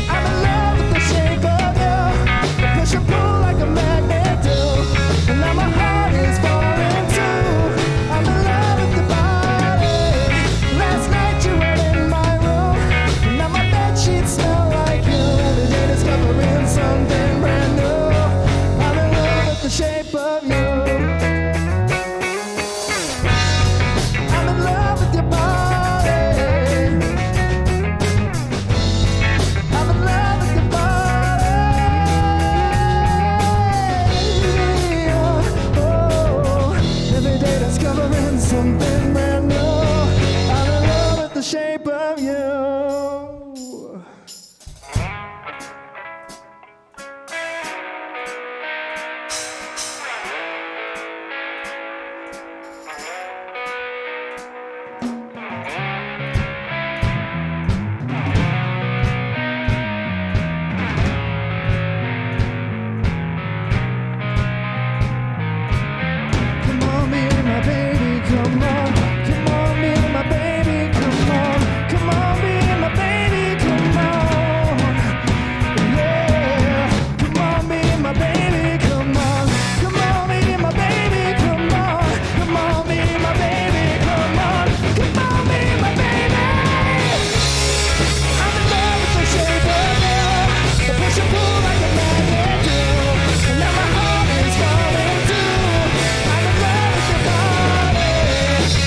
I'm in love with the shape of you. The push and pull like a magnet do. And now my heart is falling too. I'm in love with the body. Last night you were in my room. And now my bed sheets smell like you. Every day discovering something brand new. I'm in love with the shape of you. I'm in love with your body. I'm in love with your body. Oh, every day discovering something brand new. I'm in love with the shape of you. Come on, be my baby, come on. Come on, be my baby, come on. Come on, be my baby, come on. Yeah. Come on, be my baby, come on. Come on, be my baby, come on. Come on, be my baby, come on. Come on, be my baby. I'm in love with the shape of you. The push and pull like a magnet do. And now my heart is falling too. I'm in love with your body.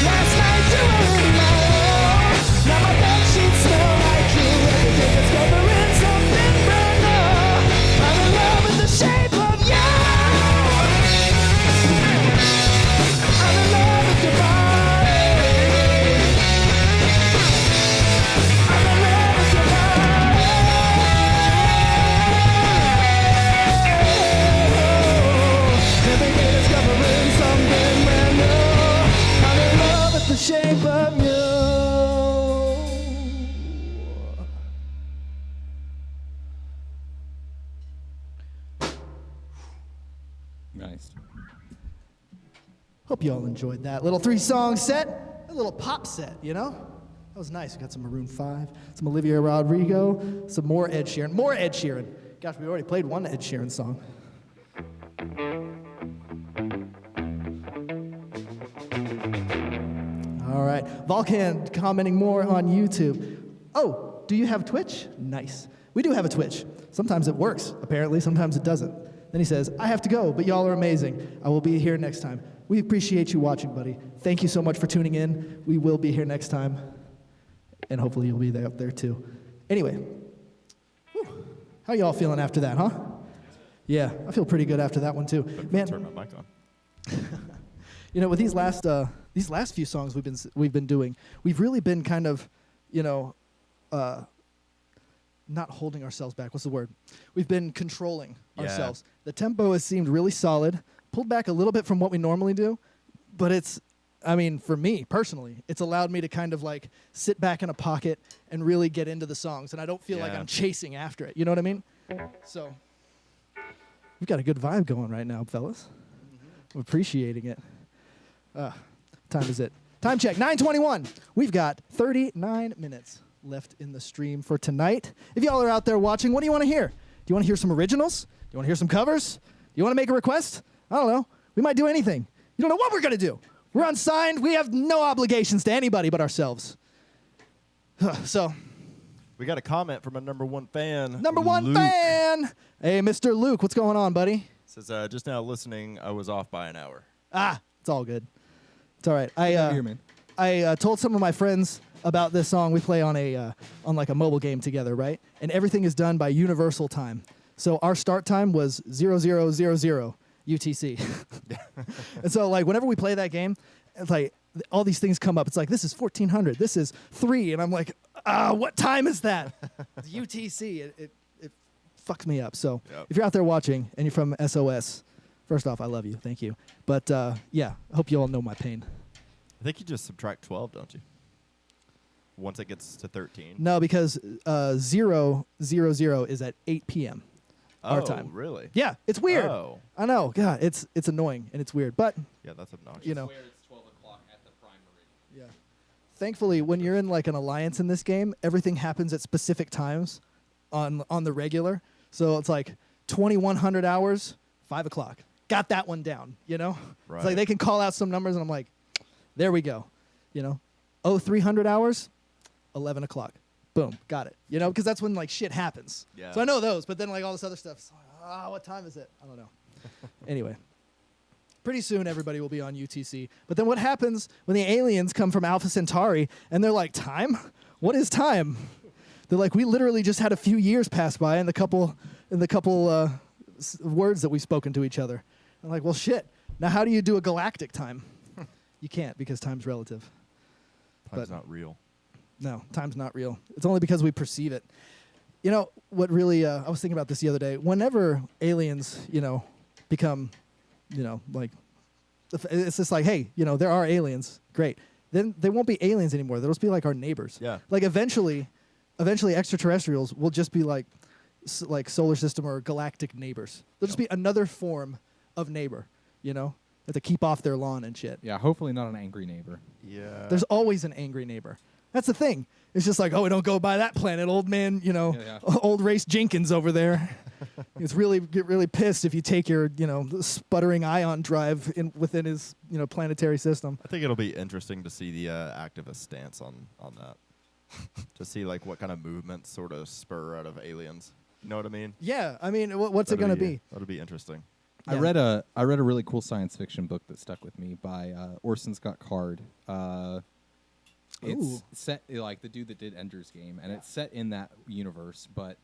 Last night you were in my room. Now my bed sheets smell like you. Every day discovering something brand new. I'm in love with the shape of you. I'm in love with your body. I'm in love with your body. Every day discovering something brand new. I'm in love with the shape of you. Nice. Hope you all enjoyed that little 3-song set, a little pop set, you know? That was nice. We got some Maroon 5, some Olivia Rodrigo, some more Ed Sheeran. More Ed Sheeran. Gosh, we already played one Ed Sheeran song. All right. Volcan commenting more on YouTube. Oh, do you have Twitch? Nice. We do have a Twitch. Sometimes it works, apparently. Sometimes it doesn't. Then he says, I have to go, but y'all are amazing. I will be here next time. We appreciate you watching, buddy. Thank you so much for tuning in. We will be here next time. And hopefully you'll be there up there too. Anyway, whew, how y'all feeling after that, huh? Yeah, I feel pretty good after that one too. Man, Turn my mic on. You know, with these last few songs we've been doing, we've really been kind of, you know, not holding ourselves back. What's the word? We've been controlling ourselves. The tempo has seemed really solid, pulled back a little bit from what we normally do, but it's, I mean, for me personally, it's allowed me to kind of like sit back in a pocket and really get into the songs, and I don't feel like I'm chasing after it. You know what I mean? So we've got a good vibe going right now, fellas. I'm appreciating it. Time is it? Time check, 9:21. We've got 39 minutes left in the stream for tonight. If y'all are out there watching, what do you want to hear? Do you want to hear some originals? Do you want to hear some covers? Do you want to make a request? I don't know. We might do anything. You don't know what we're going to do. We're unsigned. We have no obligations to anybody but ourselves. So, We got a comment from a number one fan. number one Luke. fan. Hey, Mr. Luke, what's going on, buddy? Says, just now listening, I was off by an hour. It's all good. It's all right. Here, man. I told some of my friends about this song. We play on like a mobile game together, right? And everything is done by universal time. So our start time was 0000 UTC. And so like whenever we play that game, it's like all these things come up. It's like, this is 1400. This is 3. And I'm like, what time is that? It's UTC. It fucks me up. So if you're out there watching and you're from SOS, first off, I love you. Thank you. But yeah, I hope you all know my pain. I think you just subtract 12, don't you? Once it gets to 13. No, because 000 is at 8 p.m. our time. Really? Yeah, it's weird. Oh. I know. God, it's annoying and it's weird. But, Yeah, that's obnoxious. you know, Where it's 12 o'clock at the prime meridian. yeah. Thankfully, when you're in like an alliance in this game, everything happens at specific times on the regular. So it's like 2100 hours, 5 o'clock. Got that one down, you know? Right. It's like they can call out some numbers and I'm like, there we go. You know? 300 hours, 11 o'clock. Boom, got it. You know, because that's when like shit happens. Yeah. So I know those, but then like all this other stuff, what time is it? I don't know. Anyway, pretty soon everybody will be on UTC. But then what happens when the aliens come from Alpha Centauri and they're like, time? What is time? They're like, we literally just had a few years pass by in the couple words that we've spoken to each other. I'm like, well, shit. Now how do you do a galactic time? You can't because time's relative. Time's but- not real. No, time's not real. It's only because we perceive it. You know, what really, I was thinking about this the other day. Whenever aliens, you know, become, you know, like, it's just like, hey, you know, there are aliens. Great. Then they won't be aliens anymore. They'll just be like our neighbors. Yeah. Like eventually extraterrestrials will just be like solar system or galactic neighbors. They'll just be another form of neighbor, you know, that to keep off their lawn and shit. Yeah, hopefully not an angry neighbor. Yeah. There's always an angry neighbor. That's the thing. It's just like, we don't go by that planet, old man, you know, old Race Jenkins over there. He's get really pissed if you take your, you know, sputtering ion drive within his, you know, planetary system. I think it'll be interesting to see the activist stance on that. To see like what kind of movements sort of spur out of aliens. You know what I mean? Yeah, I mean, what's it going to be? That'll be interesting. I read a really cool science fiction book that stuck with me by Orson Scott Card. It's set like the dude that did Ender's Game, and it's set in that universe. But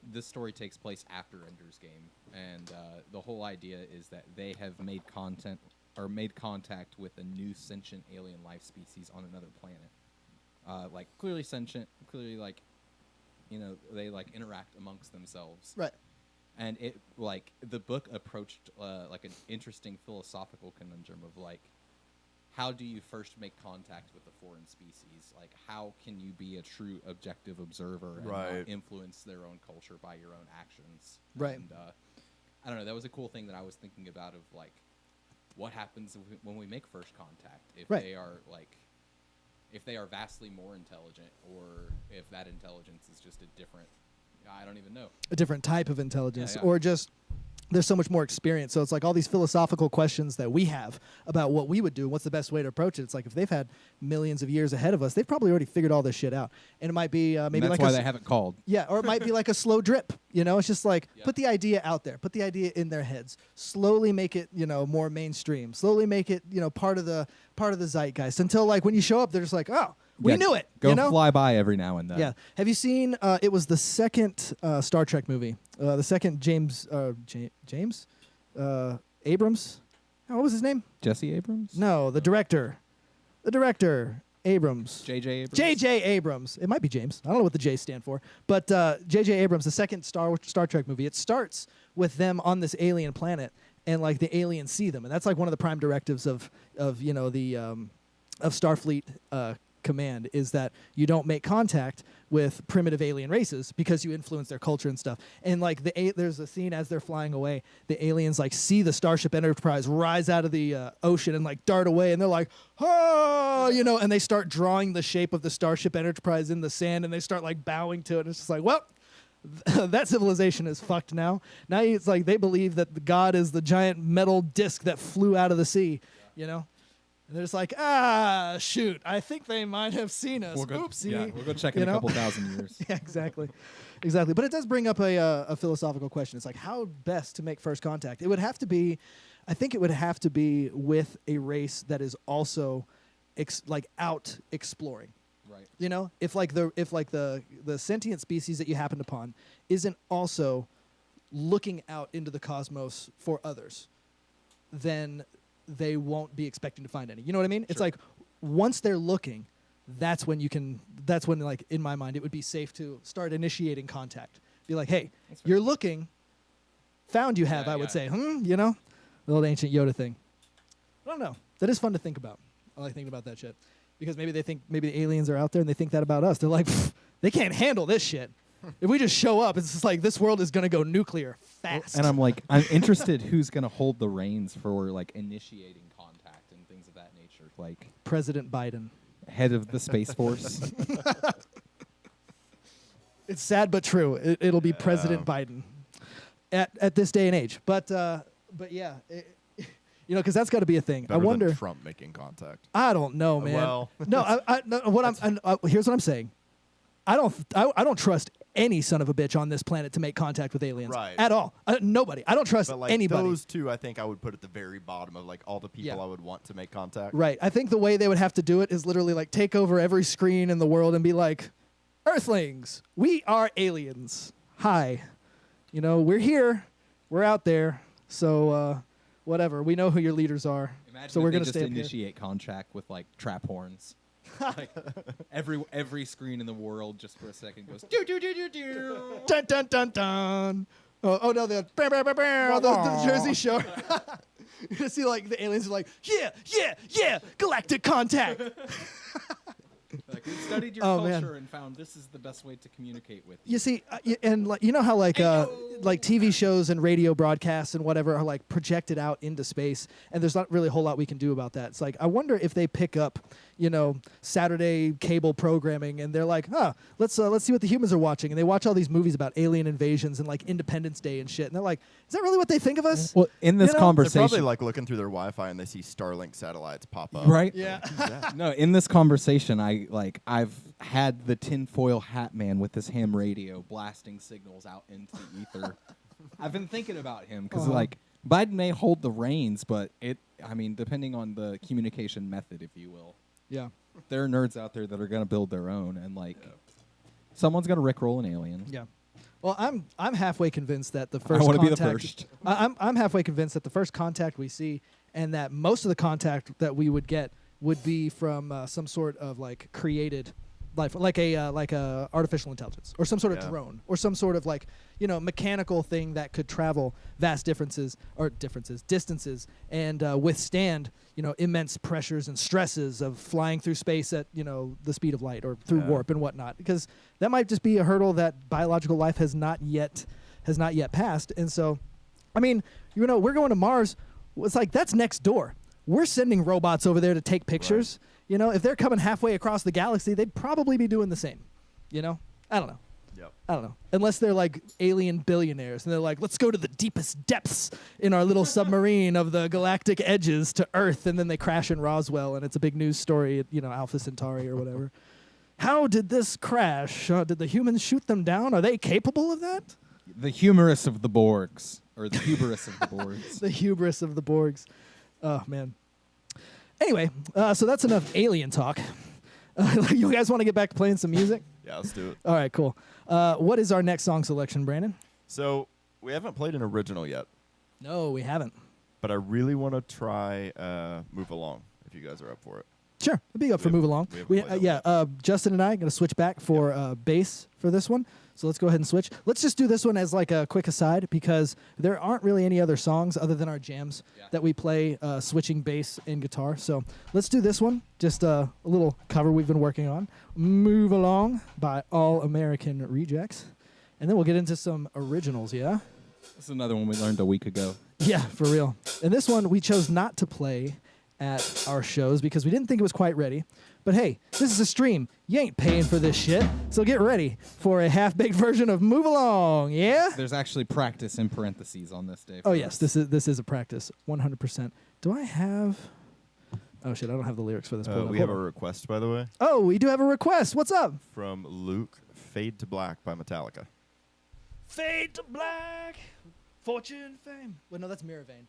this story takes place after Ender's Game, and the whole idea is that they have made contact with a new sentient alien life species on another planet. Like clearly sentient, clearly like, you know, they like interact amongst themselves. Right. And it like the book approached like an interesting philosophical conundrum of like, how do you first make contact with a foreign species? Like, how can you be a true objective observer and not influence their own culture by your own actions? Right. And I don't know. That was a cool thing that I was thinking about of like, what happens when we make first contact? If they are like, if they are vastly more intelligent, or if that intelligence is just a different, I don't even know. A different type of intelligence, Yeah. or just there's so much more experience. So it's like all these philosophical questions that we have about what we would do, what's the best way to approach it. It's like if they've had millions of years ahead of us, they've probably already figured all this shit out. And it might be maybe And that's like why they haven't called. Yeah, or it might be like a slow drip. You know, it's just like put the idea out there, put the idea in their heads, slowly make it, you know, more mainstream, slowly make it, you know, part of the zeitgeist until like when you show up, they're just like, oh, we knew it. Go you know? fly by every now and then. Yeah. Have you seen? It was the second Star Trek movie, the second James. Abrams. Oh, what was his name? Jesse Abrams? No, the director. The director, Abrams. J.J. Abrams? J.J. Abrams. It might be James. I don't know what the J stand for. But J.J. Abrams, the second Star Trek movie, it starts with them on this alien planet, and like the aliens see them, and that's like one of the prime directives of you know the of Starfleet command is that you don't make contact with primitive alien races because you influence their culture and stuff. And like there's a scene as they're flying away, the aliens like see the Starship Enterprise rise out of the ocean and like dart away, and they're like, oh, you know, and they start drawing the shape of the Starship Enterprise in the sand, and they start like bowing to it. And it's just like, well, that civilization is fucked now. Now it's like they believe that the god is the giant metal disc that flew out of the sea, you know? And they're just like, shoot, I think they might have seen us. Oopsie. Yeah, we'll go check in a couple thousand years. Yeah, exactly. Exactly. But it does bring up a philosophical question. It's like, how best to make first contact? It would have to be, I think it would have to be with a race that is also out exploring. Right. You know, if the sentient species that you happened upon isn't also looking out into the cosmos for others, then they won't be expecting to find any. You know what I mean? Sure. It's like once they're looking, that's when like in my mind it would be safe to start initiating contact. Be like, hey, you're looking, found you have, I would say. You know? The old ancient Yoda thing. I don't know. That is fun to think about. I like thinking about that shit. Because maybe they think maybe the aliens are out there and they think that about us. They're like, they can't handle this shit. If we just show up, it's just like this world is going to go nuclear fast. And I'm like, I'm interested who's going to hold the reins for like initiating contact and things of that nature. Like President Biden. Head of the Space Force. It's sad but true. It'll be President Biden at this day and age. But yeah, you know, because that's got to be a thing. Better I wonder. than Trump making contact. I don't know, man. Well, no. Here's what I'm saying. I don't trust any son of a bitch on this planet to make contact with aliens at all. Nobody. I don't trust but like anybody. Those two, I think I would put at the very bottom of like all the people I would want to make contact. Right. I think the way they would have to do it is literally like take over every screen in the world and be like, Earthlings, we are aliens. Hi. You know, we're here. We're out there. So whatever. We know who your leaders are. Imagine so we're going to to stay initiate contact with like trap horns. Like every screen in the world just for a second goes do do do do do. Dun dun dun dun. Oh no, the Jersey Shore. You see, like the aliens are like, yeah, galactic contact. Like we studied your culture and found this is the best way to communicate with you. You see, and like you know how like TV shows and radio broadcasts and whatever are like projected out into space, and there's not really a whole lot we can do about that. It's like I wonder if they pick up, you know, Saturday cable programming, and they're like, let's see what the humans are watching, and they watch all these movies about alien invasions and like Independence Day and shit, and they're like, is that really what they think of us? Well, in this conversation, they're probably like looking through their Wi-Fi and they see Starlink satellites pop up. Right? Yeah. No, in this conversation, I've had the tinfoil hat man with his ham radio blasting signals out into the ether. I've been thinking about him because like Biden may hold the reins, but depending on the communication method, if you will. Yeah. There are nerds out there that are going to build their own, and like someone's going to rickroll an alien. Yeah. Well, I'm halfway convinced that the first I want to be the contact- first. I'm halfway convinced that the first contact we see, and that most of the contact that we would get would be from some sort of like created life, like a artificial intelligence, or some sort of drone, or some sort of like, you know, mechanical thing that could travel vast distances, and withstand, you know, immense pressures and stresses of flying through space at, you know, the speed of light or through warp and whatnot. Because that might just be a hurdle that biological life has not yet passed. And so, I mean, you know, we're going to Mars. It's like that's next door. We're sending robots over there to take pictures. Right. You know, if they're coming halfway across the galaxy, they'd probably be doing the same. You know? I don't know. Yep. I don't know. Unless they're like alien billionaires and they're like, let's go to the deepest depths in our little submarine of the galactic edges to Earth, and then they crash in Roswell and it's a big news story at, you know, Alpha Centauri or whatever. How did this crash? Did the humans shoot them down? Are they capable of that? The humorous of the Borgs. Or the hubris of the Borgs. The hubris of the Borgs. Oh, man. Anyway, so that's enough alien talk. You guys want to get back to playing some music? Yeah, let's do it. All right, cool. What is our next song selection, Brandon? So we haven't played an original yet. No, we haven't. But I really want to try Move Along, if you guys are up for it. Sure, I'd be up for We Move haven't- Along. we haven't played that Justin and I are going to switch back for bass for this one. So let's go ahead and switch. Let's just do this one as like a quick aside because there aren't really any other songs other than our jams that we play switching bass and guitar. So let's do this one, just a little cover we've been working on. Move Along by All American Rejects. And then we'll get into some originals, yeah? This is another one we learned a week ago. Yeah, for real. And this one we chose not to play at our shows because we didn't think it was quite ready. But hey, this is a stream. You ain't paying for this shit. So get ready for a half-baked version of Move Along, yeah? There's actually practice in parentheses on this day. Oh yes, this is a practice, 100%. Do I have... Oh shit, I don't have the lyrics for this. We have a request, by the way, Oh, we do have a request. What's up? from Luke, Fade to Black by Metallica. Fade to black, fortune, fame. Wait, no, that's Mirror Vein.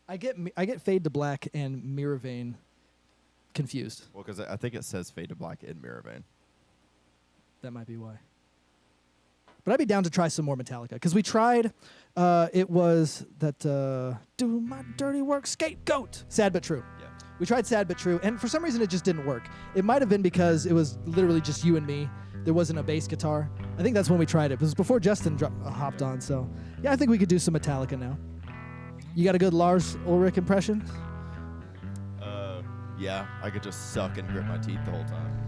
I get Fade to Black and Mirror Vein confused. Well, because I think it says Fade to Black in Mirror Vein. That might be why. But I'd be down to try some more Metallica because we tried. It was that "Do My Dirty Work" Scapegoat. Sad but true. Yeah. We tried Sad but True, and for some reason it just didn't work. It might have been because it was literally just you and me. There wasn't a bass guitar. I think that's when we tried it. It was before Justin hopped on. So yeah, I think we could do some Metallica now. You got a good Lars Ulrich impression? Yeah, I could just suck and grit my teeth the whole time.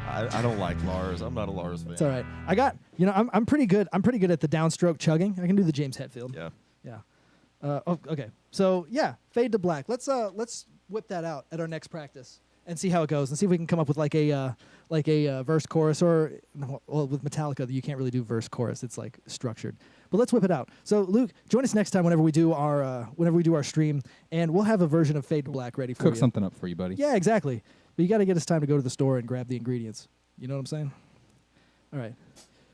I don't like Lars. I'm not a Lars fan. It's all right. I got, I'm pretty good. I'm pretty good at the downstroke chugging. I can do the James Hetfield. Yeah. Yeah. Okay. So yeah, Fade to Black. Let's whip that out at our next practice and see how it goes and see if we can come up with like a verse chorus or well, with Metallica you can't really do verse chorus. It's like structured. But let's whip it out. So Luke, join us next time whenever we do our stream, and we'll have a version of Fade to Black ready for you. Cook something up for you, buddy. Yeah, exactly. But you got to get us time to go to the store and grab the ingredients. You know what I'm saying? All right.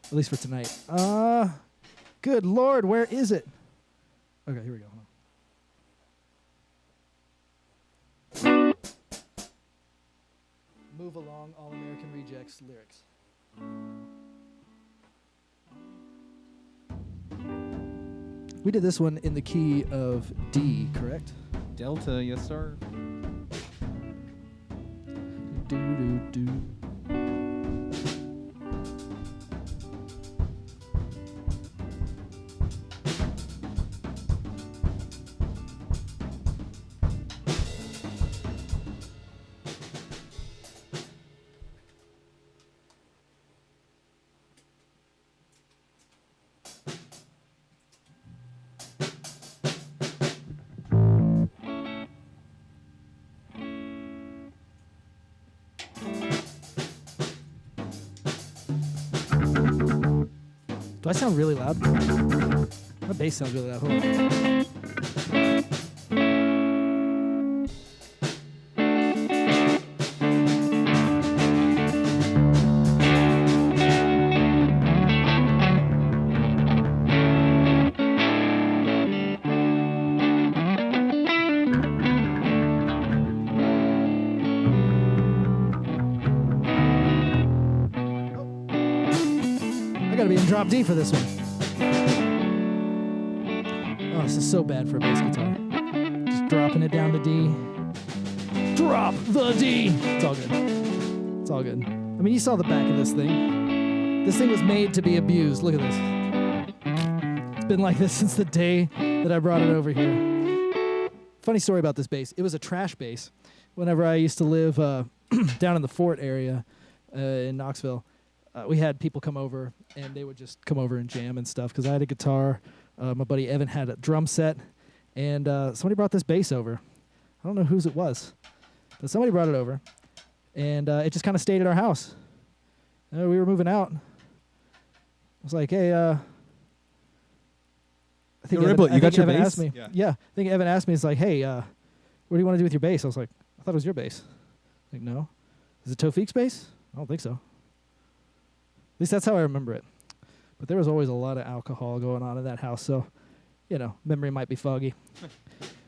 At least for tonight. Good Lord, where is it? Okay, here we go. Hold on. Move Along, All American Rejects lyrics. We did this one in the key of D, correct? Delta, yes, sir. Do. Do I sound really loud? My bass sounds really loud. Hold on. I gotta be in drop D for this one. Oh, this is so bad for a bass guitar. Just dropping it down to D. Drop the D! It's all good. It's all good. I mean, you saw the back of this thing. This thing was made to be abused. Look at this. It's been like this since the day that I brought it over here. Funny story about this bass. It was a trash bass. Whenever I used to live down in the Fort area in Knoxville, we had people come over, and they would just come over and jam and stuff because I had a guitar. My buddy Evan had a drum set, and somebody brought this bass over. I don't know whose it was, but somebody brought it over, and it just kind of stayed at our house. We were moving out. I was like, hey, I think Yo, Evan, Ribble, you I got think your Evan bass? asked me. Yeah. Yeah, I think Evan asked me, it's like, hey, what do you want to do with your bass? I was like, I thought it was your bass. Like, no. Is it Taufik's bass? I don't think so. At least that's how I remember it. But there was always a lot of alcohol going on in that house, so, memory might be foggy.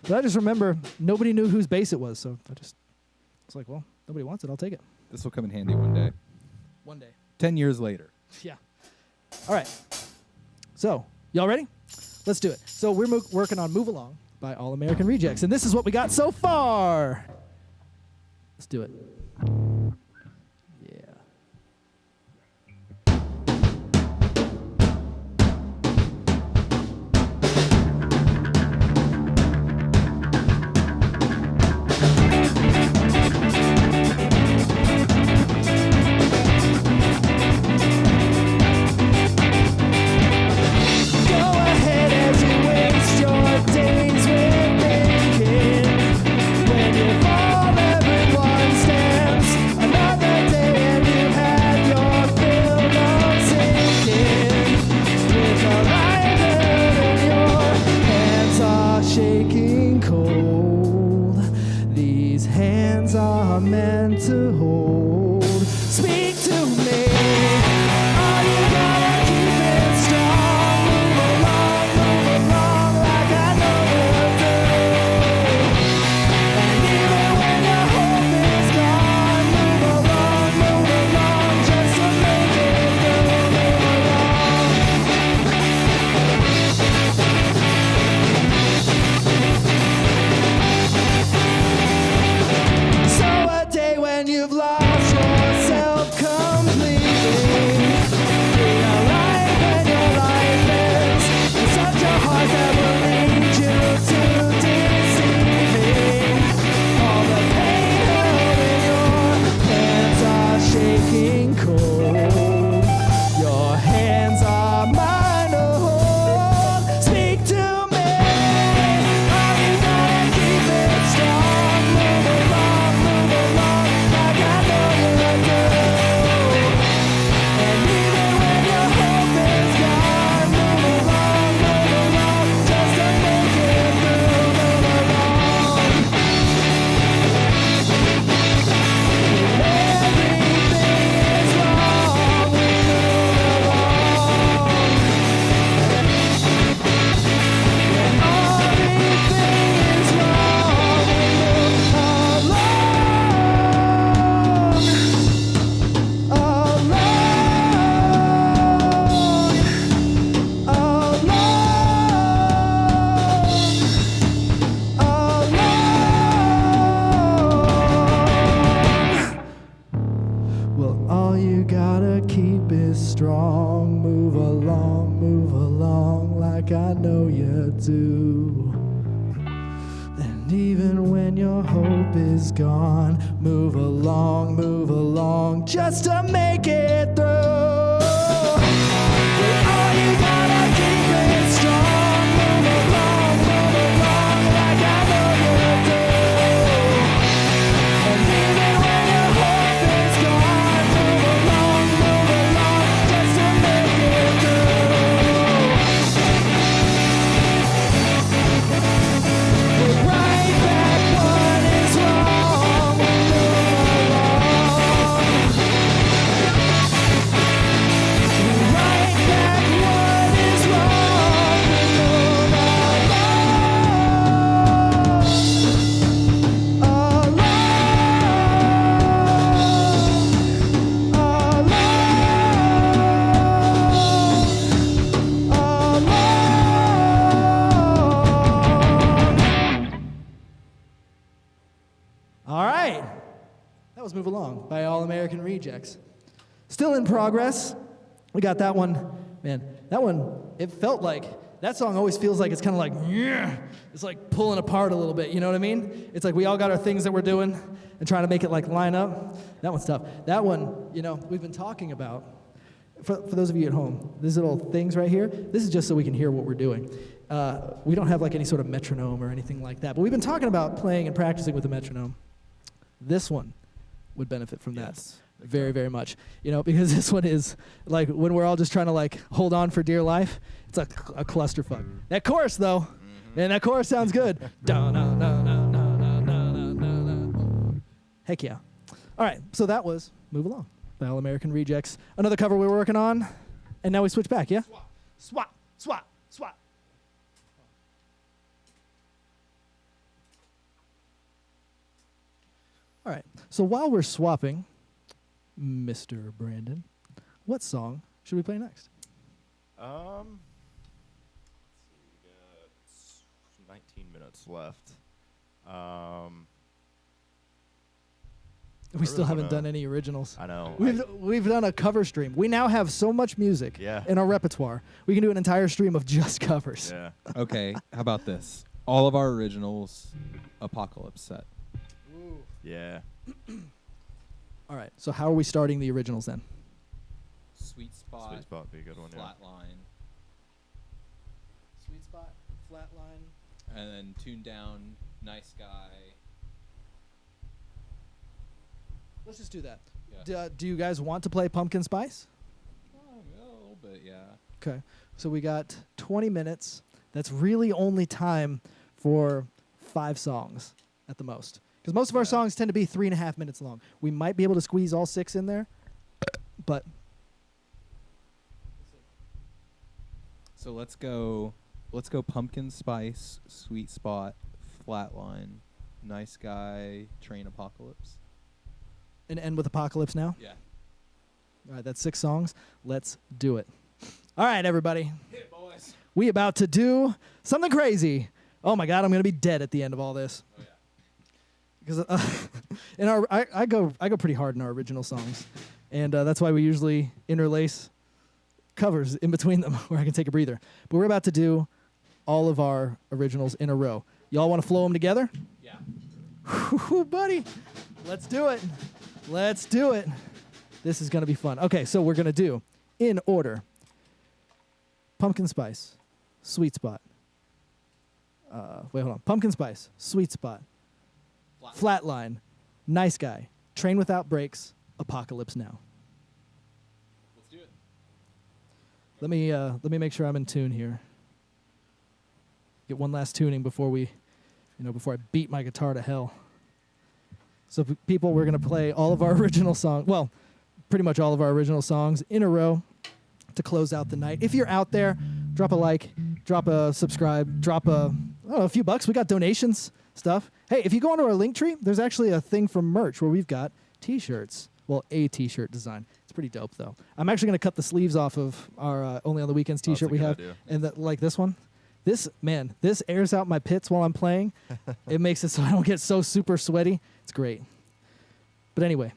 But I just remember nobody knew whose bass it was, so I was like, well, nobody wants it, I'll take it. This will come in handy one day. One day. 10 years later. Yeah. All right. So, y'all ready? Let's do it. So we're working on Move Along by All American Rejects, and this is what we got so far. Let's do it. Yeah. Meant to hold. Speak to me. All you gotta keep it strong. Move along like I know you do. And even when your hope is gone, move along, just to make it through. So a day when you've lost yourself completely, realize when your life is such a heart that will lead you to deceiving. All the pain held in your hands are shaking cold. Your hands are mine to hold. Speak to me. All you gotta keep it strong. Move along like I know you do. And even when your hope is gone, move along, just to make it through. Move along. Everything is wrong with move along. Everything is wrong well, all you gotta keep is strong. Move along like I know you do. And even when your hope is gone, move along just to make it through. Well, all you gotta keep is strong. Move along like I know you do. And even when your hope is gone, move along just to make it through. We're right back what is wrong. Move along. We're right back what is wrong. Move All right. That was Move Along by All American Rejects. Still in progress. We got that one. Man, that one, it felt like, that song always feels like it's kind of like, yeah. It's like pulling apart a little bit, you know what I mean? It's like we all got our things that we're doing and trying to make it like line up. That one's tough. That one, you know, we've been talking about, for those of you at home, these little things right here, this is just so we can hear what we're doing. We don't have like any sort of metronome or anything like that, but we've been talking about playing and practicing with a metronome. This one would benefit from that very, very much. You know, because this one is like when we're all just trying to like hold on for dear life, it's a clusterfuck. That chorus though, man, that chorus sounds good. Heck yeah. All right, so that was Move Along by All American Rejects. Another cover we're working on, and now we switch back, yeah? Swap, swap, swap. All right, so while we're swapping, Mr. Brandon, what song should we play next? minutes left. We still really haven't wanna- done any originals. I know. We've done a cover stream. We now have so much music Yeah. in our repertoire. We can do an entire stream of just covers. Yeah. Okay, how about this? All of our originals, Apocalypse set. Yeah. All right. So how are we starting the originals then? Sweet Spot, Sweet spot would be a good one. Yeah. Flatline, Sweet Spot, Flatline. and then Tune Down, Nice Guy. Let's just do that. Yeah. Do you guys want to play Pumpkin Spice? A little bit, yeah. Okay. So we got 20 minutes. That's really only time for 5 songs at the most. Because most of our Yeah. songs tend to be 3.5 minutes long. We might be able to squeeze all 6 in there, but So let's go Pumpkin Spice, Sweet Spot, Flatline, Nice Guy, Train Apocalypse. and end with Apocalypse now. Yeah. All right, that's 6 songs. Let's do it. All right, everybody. Hit, boys. We about to do something crazy. Oh my God, I'm gonna be dead at the end of all this. Oh yeah. Because in I go pretty hard in our original songs, and that's why we usually interlace covers in between them where I can take a breather. But we're about to do all of our originals in a row. Y'all want to flow them together? Yeah. Whew, buddy, let's do it. Let's do it. This is gonna be fun. Okay, so we're gonna do in order: Pumpkin Spice, Sweet Spot. Wait, hold on. Pumpkin Spice, Sweet Spot, Flatline, Nice Guy, Train Without Brakes, Apocalypse Now. Let's do it. Let me make sure I'm in tune here. Get one last tuning before before I beat my guitar to hell. So people, we're gonna play all of our original songs. Well, pretty much all of our original songs in a row to close out the night. If you're out there, drop a like, drop a subscribe, drop a few bucks. We got donations stuff. Hey, if you go onto our link tree, there's actually a thing from merch where we've got T-shirts. Well, a T-shirt design. It's pretty dope, though. I'm actually going to cut the sleeves off of our Only on the Weekends Oh, that's T-shirt a we good have. idea. And like this one. This airs out my pits while I'm playing. It makes it so I don't get so super sweaty. It's great. But anyway,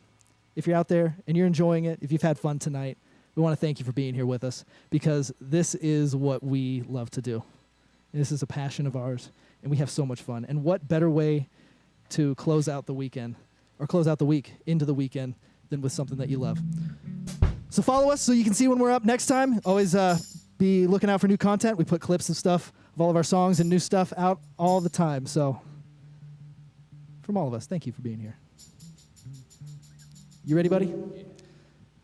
if you're out there and you're enjoying it, if you've had fun tonight, we want to thank you for being here with us, because this is what we love to do. This is a passion of ours, and we have so much fun. And what better way to close out the weekend, or close out the week into the weekend, than with something that you love. So follow us so you can see when we're up next time. Always be looking out for new content. We put clips of stuff, of all of our songs and new stuff out all the time. So from all of us, thank you for being here. You ready, buddy?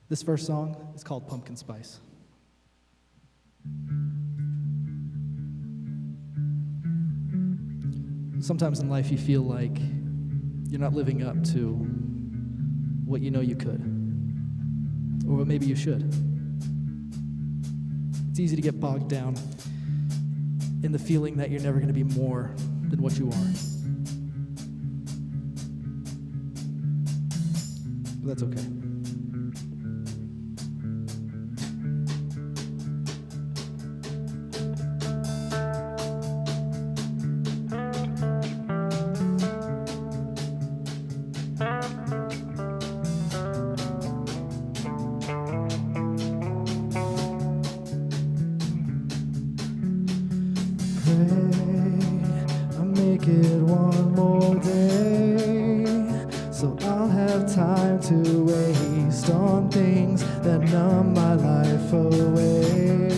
This first song is called Pumpkin Spice. Sometimes in life you feel like you're not living up to what you know you could, or what maybe you should. It's easy to get bogged down in the feeling that you're never going to be more than what you are. But that's okay. I'll make it one more day, so I'll have time to waste on things that numb my life away.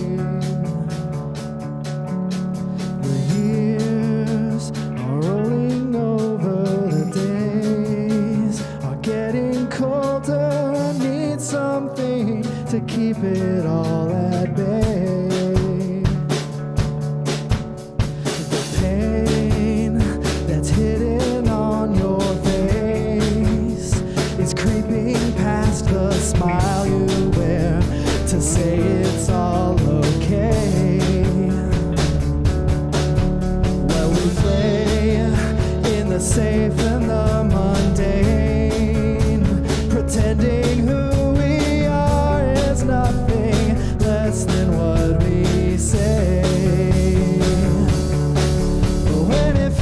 The years are rolling over, the days are getting colder. I need something to keep it all at bay. Pain that's hidden on your face is creeping past the smile you wear to say it's all okay. Well, we play in the safe and the mundane, pretending who we are is nothing less than what we say. When it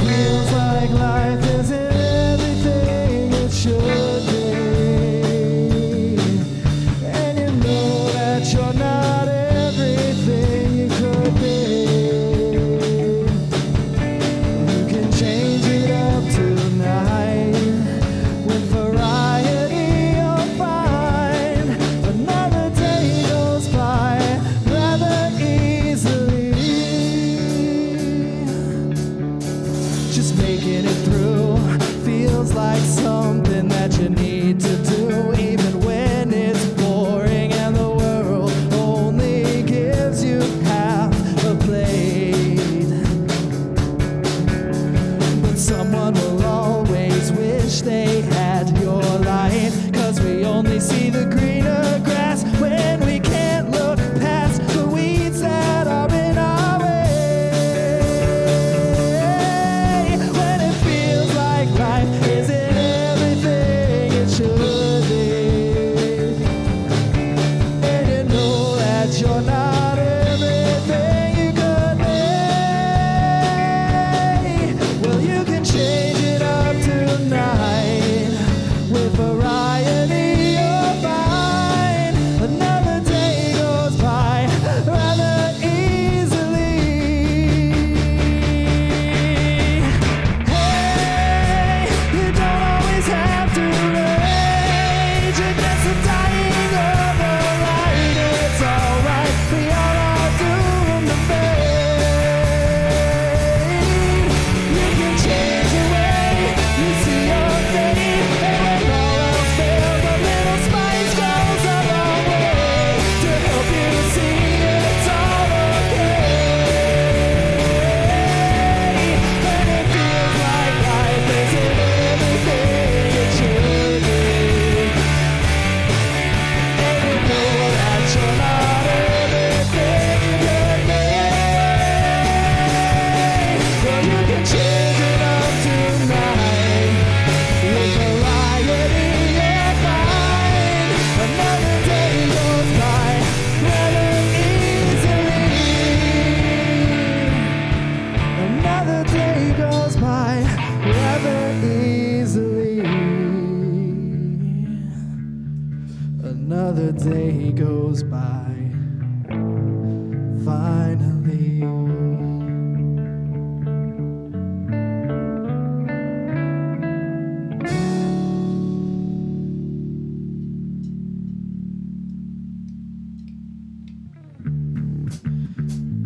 finally.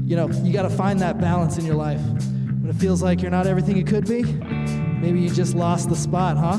You know, you got to find that balance in your life. When it feels like you're not everything you could be, maybe you just lost the spot, huh?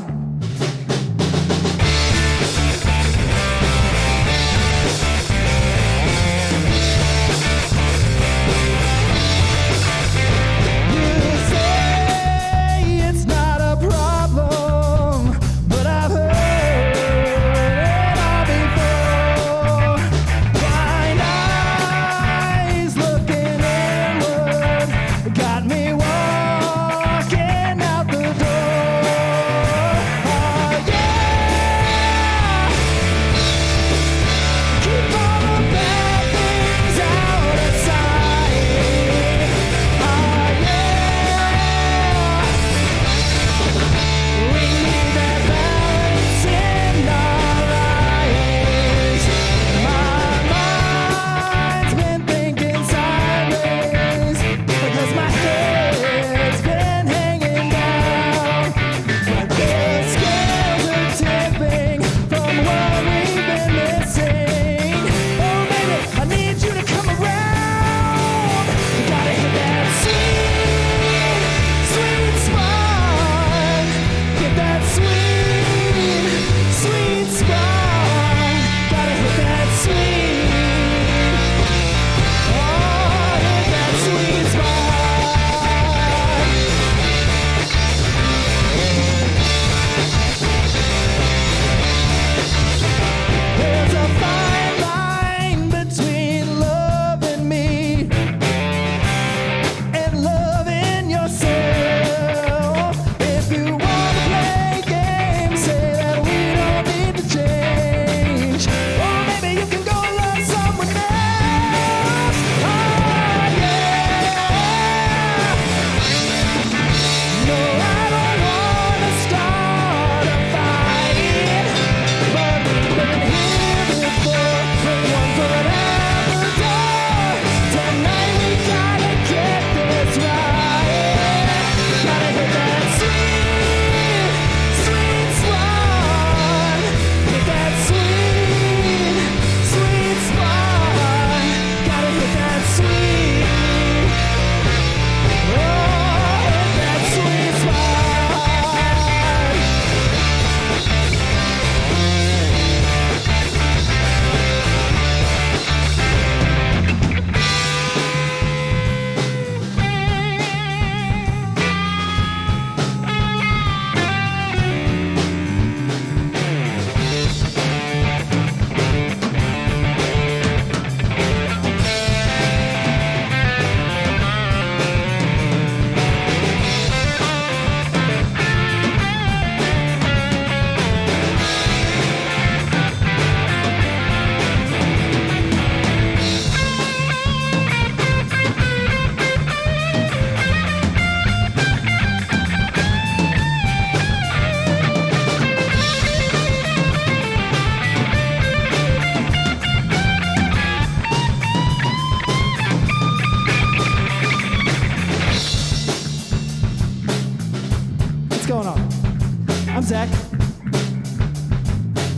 Zach.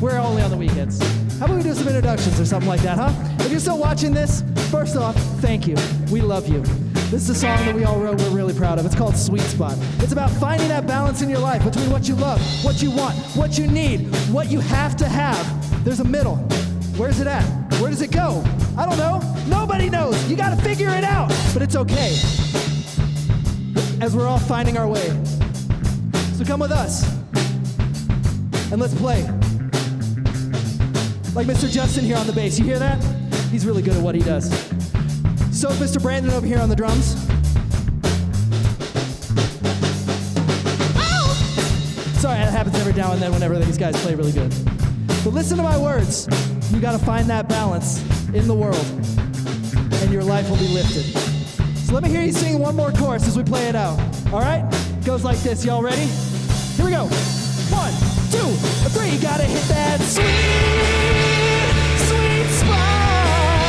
We're only on the weekends. How about we do some introductions or something like that, huh? If you're still watching this, first off, thank you. We love you. This is a song that we all wrote we're really proud of. It's called Sweet Spot. It's about finding that balance in your life between what you love, what you want, what you need, what you have to have. There's a middle. Where's it at? Where does it go? I don't know. Nobody knows. You gotta figure it out. But it's okay, as we're all finding our way. So come with us, and let's play. Like Mr. Justin here on the bass. You hear that? He's really good at what he does. So is Mr. Brandon over here on the drums. Sorry, that happens every now and then whenever these guys play really good. But listen to my words. You gotta find that balance in the world, and your life will be lifted. So let me hear you sing one more chorus as we play it out. All right? Goes like this. Y'all ready? Here we go. 1, 2, 3. You gotta hit that sweet, sweet spot.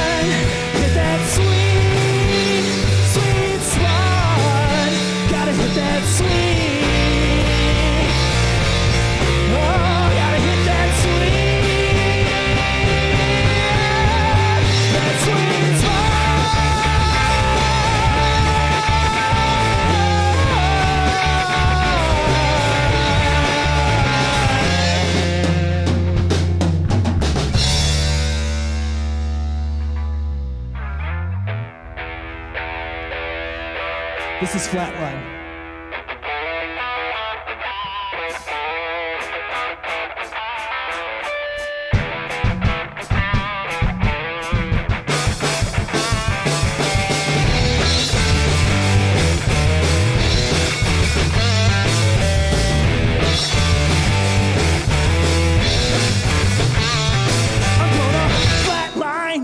This is Flatline.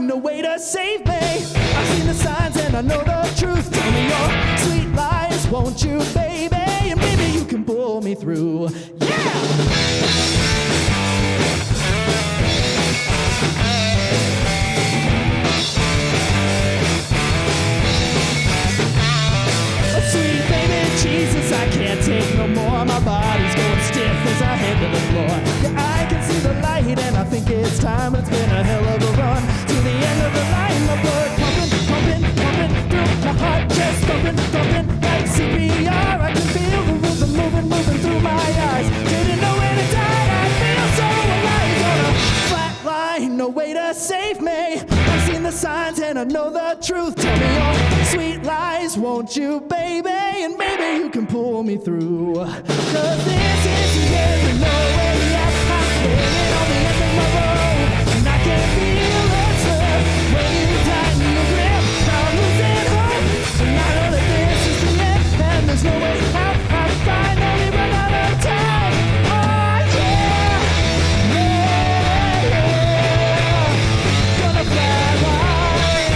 No way to save me. I've seen the signs and I know the truth. Tell me your sweet lies, won't you, baby? And maybe you can pull me through. Yeah! Oh, sweet baby Jesus, I can't take no more. My body's going stiff as I head to the floor. Yeah, I can see the light and I think it's time. It's been a hell of a run to the end of the line. My blood pumping, pumping, pumping through my heart, just thumping, thumping like CPR. I can feel the rhythm moving, moving through my eyes. Didn't know when it died. I feel so alive on a flat line. No way to save me. I've seen the signs and I know the truth. Tell me your sweet lies, won't you, baby? And maybe you can pull me through. 'Cause this is the end, no way out. I'm standing on the end of my road, and I can feel the slip when you tighten your grip. I'm losing hope, and I know that this is the end, and there's no way out. I've finally run out of time. Oh yeah, yeah, yeah. Gonna flatline.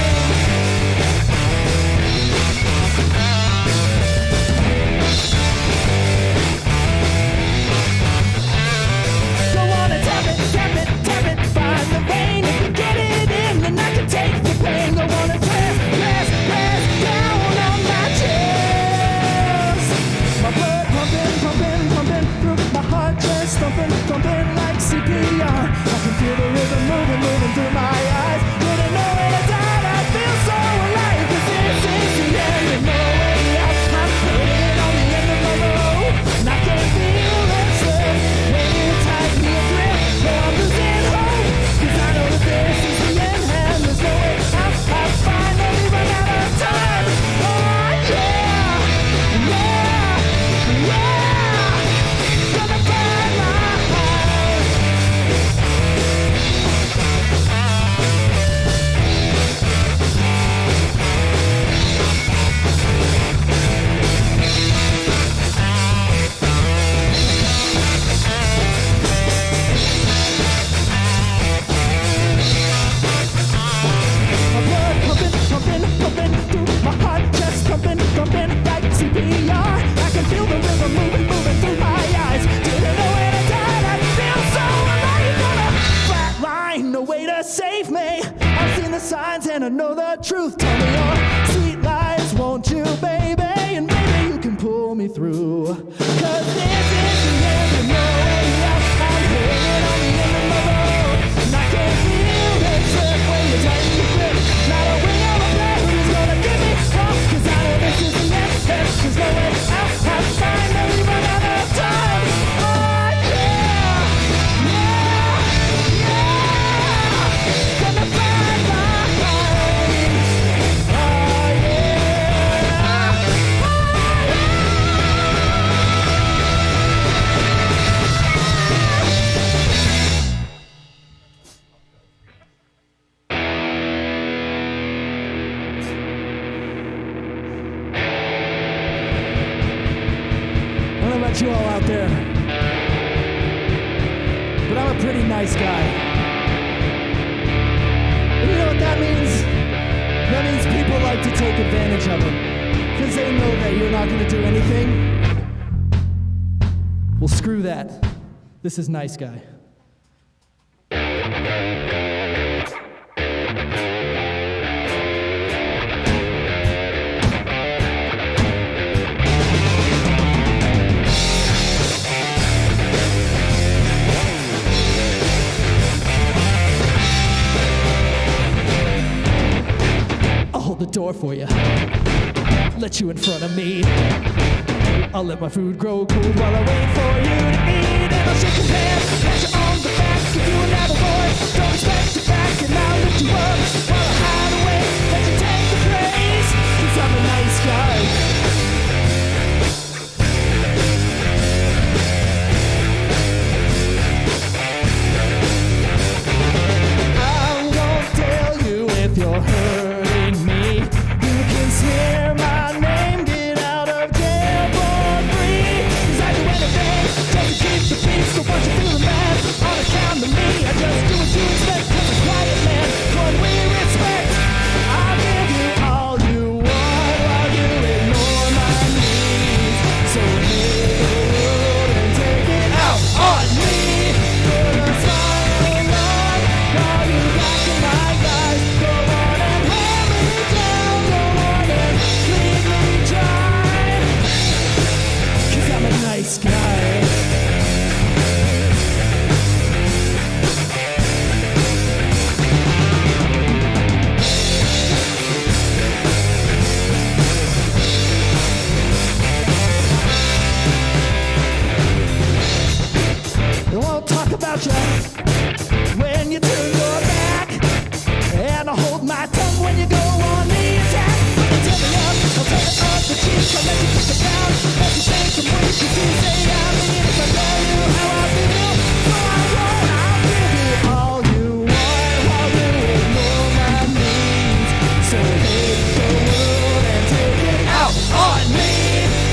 Go on and tap it, tap it, tap it. Find the vein. If you get it in, then I can take the pain. Go on and press, press, press down on my chest. My blood pumping, pumping, pumping through my heart, just thumping, thumping like CPR. I can feel the rhythm moving, moving through my eyes. Didn't know when I died, I feel so alive. 'Cause this is the end, and no way out. I'm standing on the end of my road, and I can feel the slip when you tighten your grip. No, I'm losing hope, 'cause I know that this is the end, and there's no way out. I finally run out of time. Oh yeah, yeah, yeah. Gonna find my heart. My blood pumping, pumping, pumping through my heart, just thumping, thumping like CPR. I can feel the rhythm moving, moving through my eyes. Didn't know when I died, I feel so alive on a flat line. No way to save me. I've seen the signs and I know the truth. Tell me your sweet lies, won't you, baby? And maybe you can pull me through. 'Cause this is the end, and no way out. I'm hanging on the end of my road, and I can feel the slip when you tighten your grip. Not a wing of a plane who's gonna give me hope, 'cause I know this is the end, and there's no way out. I've finally run out of time. Oh yeah, yeah, yeah. Gonna find my line. Oh yeah, oh I don't know about you all out there, but I'm a pretty nice guy. And you know what that means? That means people like to take advantage of it, because they know that you're not going to do anything. Well, screw that. This is Nice Guy. The door for you, let you in front of me. I'll let my food grow cold while I wait for you to eat. And I'll shake your hand, pat you on the back, give you another voice. Don't expect it back, and I'll lift you up while I hide away. Let you take the praise, 'cause I'm a nice guy. if you're hurting me. You can smear my name, get out of jail for free. 'Cause I do anything just to keep the peace. So once you feel the man on account of me, I just do what you expect, 'cause a quiet man, what we respect. I'll give you all you want while you ignore my needs. So hit the road and take it out on me. Put a smile on while you back in my guys. Go on and wear me down, go on and leave me dry. 'Cause I'm a nice guy. They won't talk about you when you turn your back, and I hold my tongue when you go on the attack. When you turn me up, I'll turn it up the cheek. I'll let you kick it down, let you say some ways you do say I mean. If I tell you how I feel, so I'll give you all you want while you ignore my needs. So hit the world and take it out on me.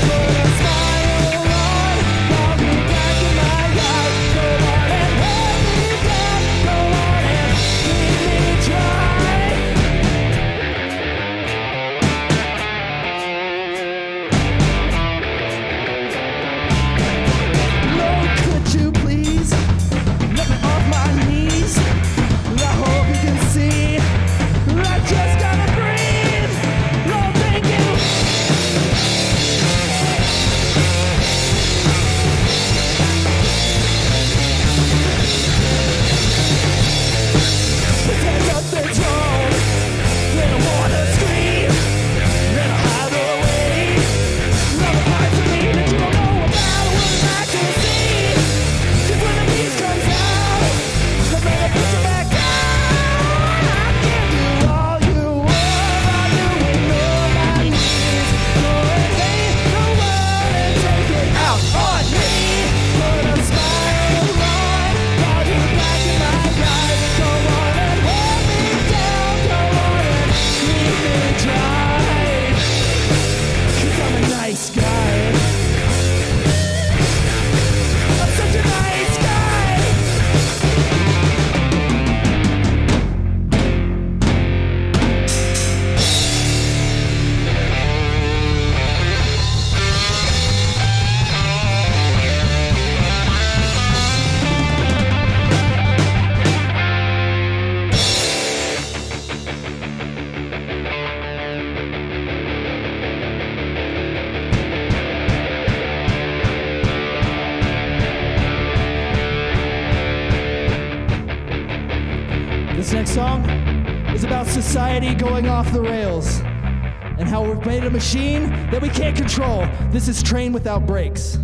Put a smile on while you back in my eyes. Go on and wear me down, go on and leave me dry. Lord, could you please let me off my knees? I hope you can see I just gotta breathe. Lord, thank you. Pretend nothing's wrong. Then I wanna scream. Then I hide away. Love parts of me that you don't know about. I would like to see. 'Cause when the beast comes out, they're gonna put you back down. I'll give you all you want while you ignore my needs. Go and take the world and take it out on me. Put a smile on while you back in my eyes. Go on and wear me down. Go on and leave me dry. 'Cause I'm a nice guy. I'm such a nice guy. This next song is about society going off the rails and how we've made a machine that we can't control. This is Train Without Brakes.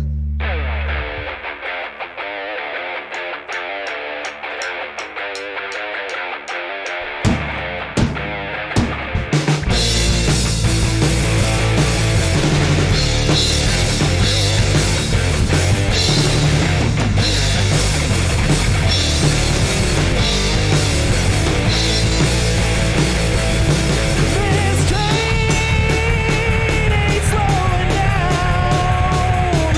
This train ain't slowing down.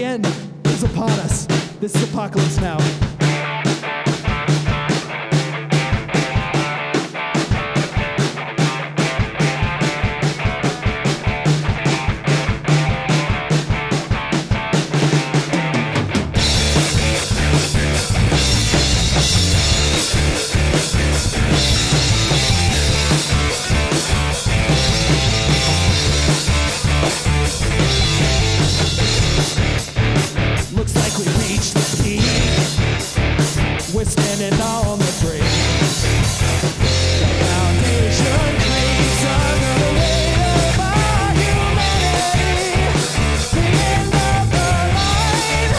end is upon us. This is Apocalypse Now. Looks like we reached the peak. We're standing on the brink. The foundation creaks under the weight of our humanity. The end of the line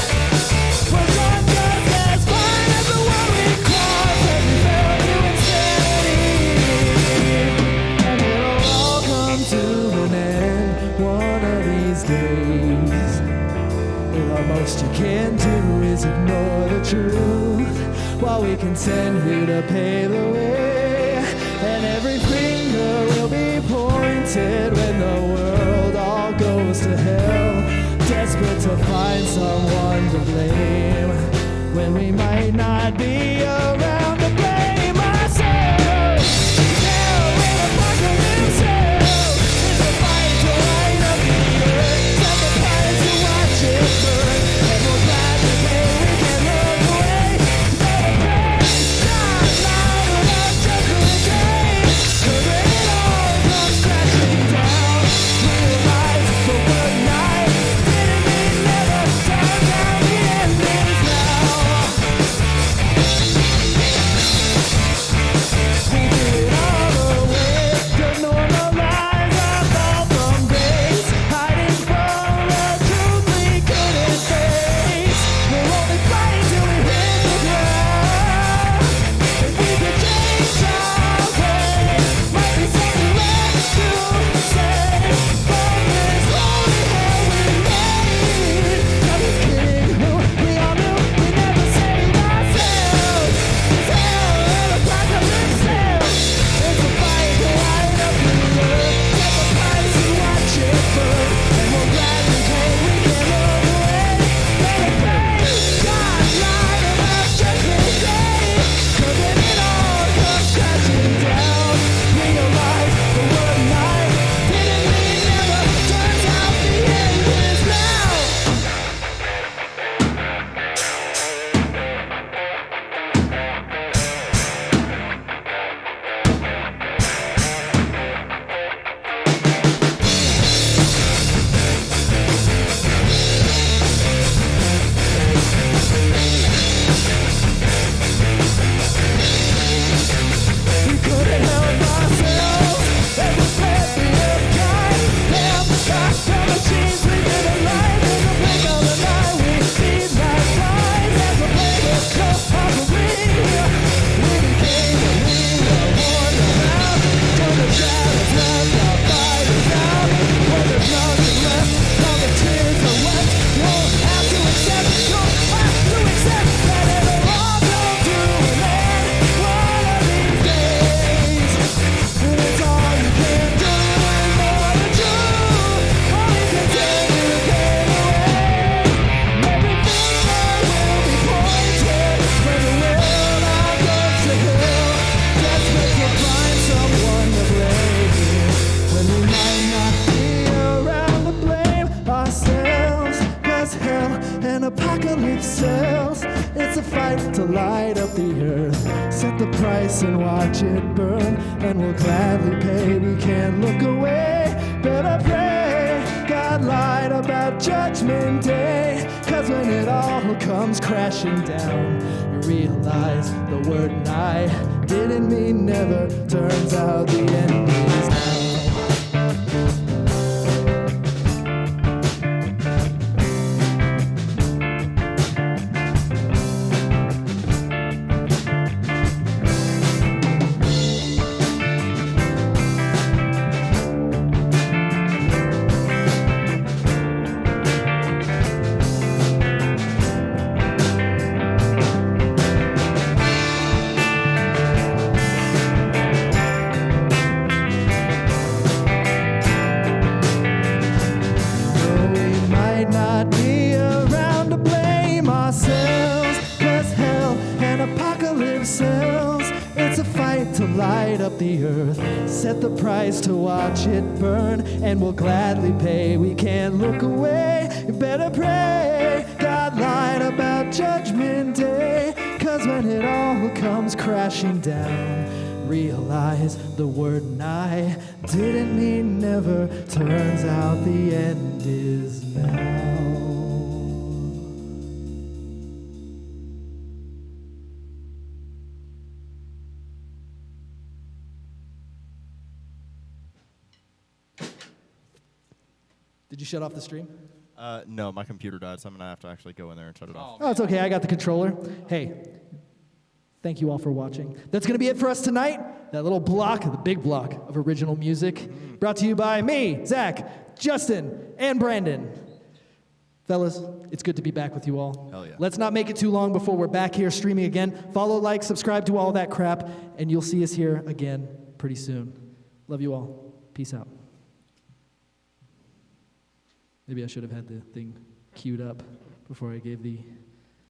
was not just as fine as the one we crossed as we fell to insanity. And it'll all come to an end one of these days. The most you can do is ignore the truth, while we continue to pave the way. And every finger will be pointed when the world all goes to hell, desperate to find someone to blame, when we might not be around to blame ourselves. Hell, when apocalypse hell, it's a fight to light up the earth, set the price to watch it burn. Price and watch it burn, and we'll gladly pay. We can't look away. Better pray God lied about Judgment Day, 'cause when it all comes crashing down, you realize the word "I" didn't mean never. Turns out the end is now. light up the earth. Set the price to watch it burn, and we'll gladly pay. We can't look away, you better pray. God lied about Judgment Day, 'cause when it all comes crashing down, realize the word nigh didn't mean never. Turns out the end is now. Did you shut off the stream? No, my computer died, so I'm going to have to actually go in there and shut it off. Oh, it's okay. I got the controller. Hey, thank you all for watching. That's going to be it for us tonight. That little block, the big block of original music, brought to you by me, Zach, Justin, and Brandon. Fellas, it's good to be back with you all. Hell yeah. Let's not make it too long before we're back here streaming again. Follow, like, subscribe to all that crap, and you'll see us here again pretty soon. Love you all. Peace out. Maybe I should have had the thing queued up before I gave the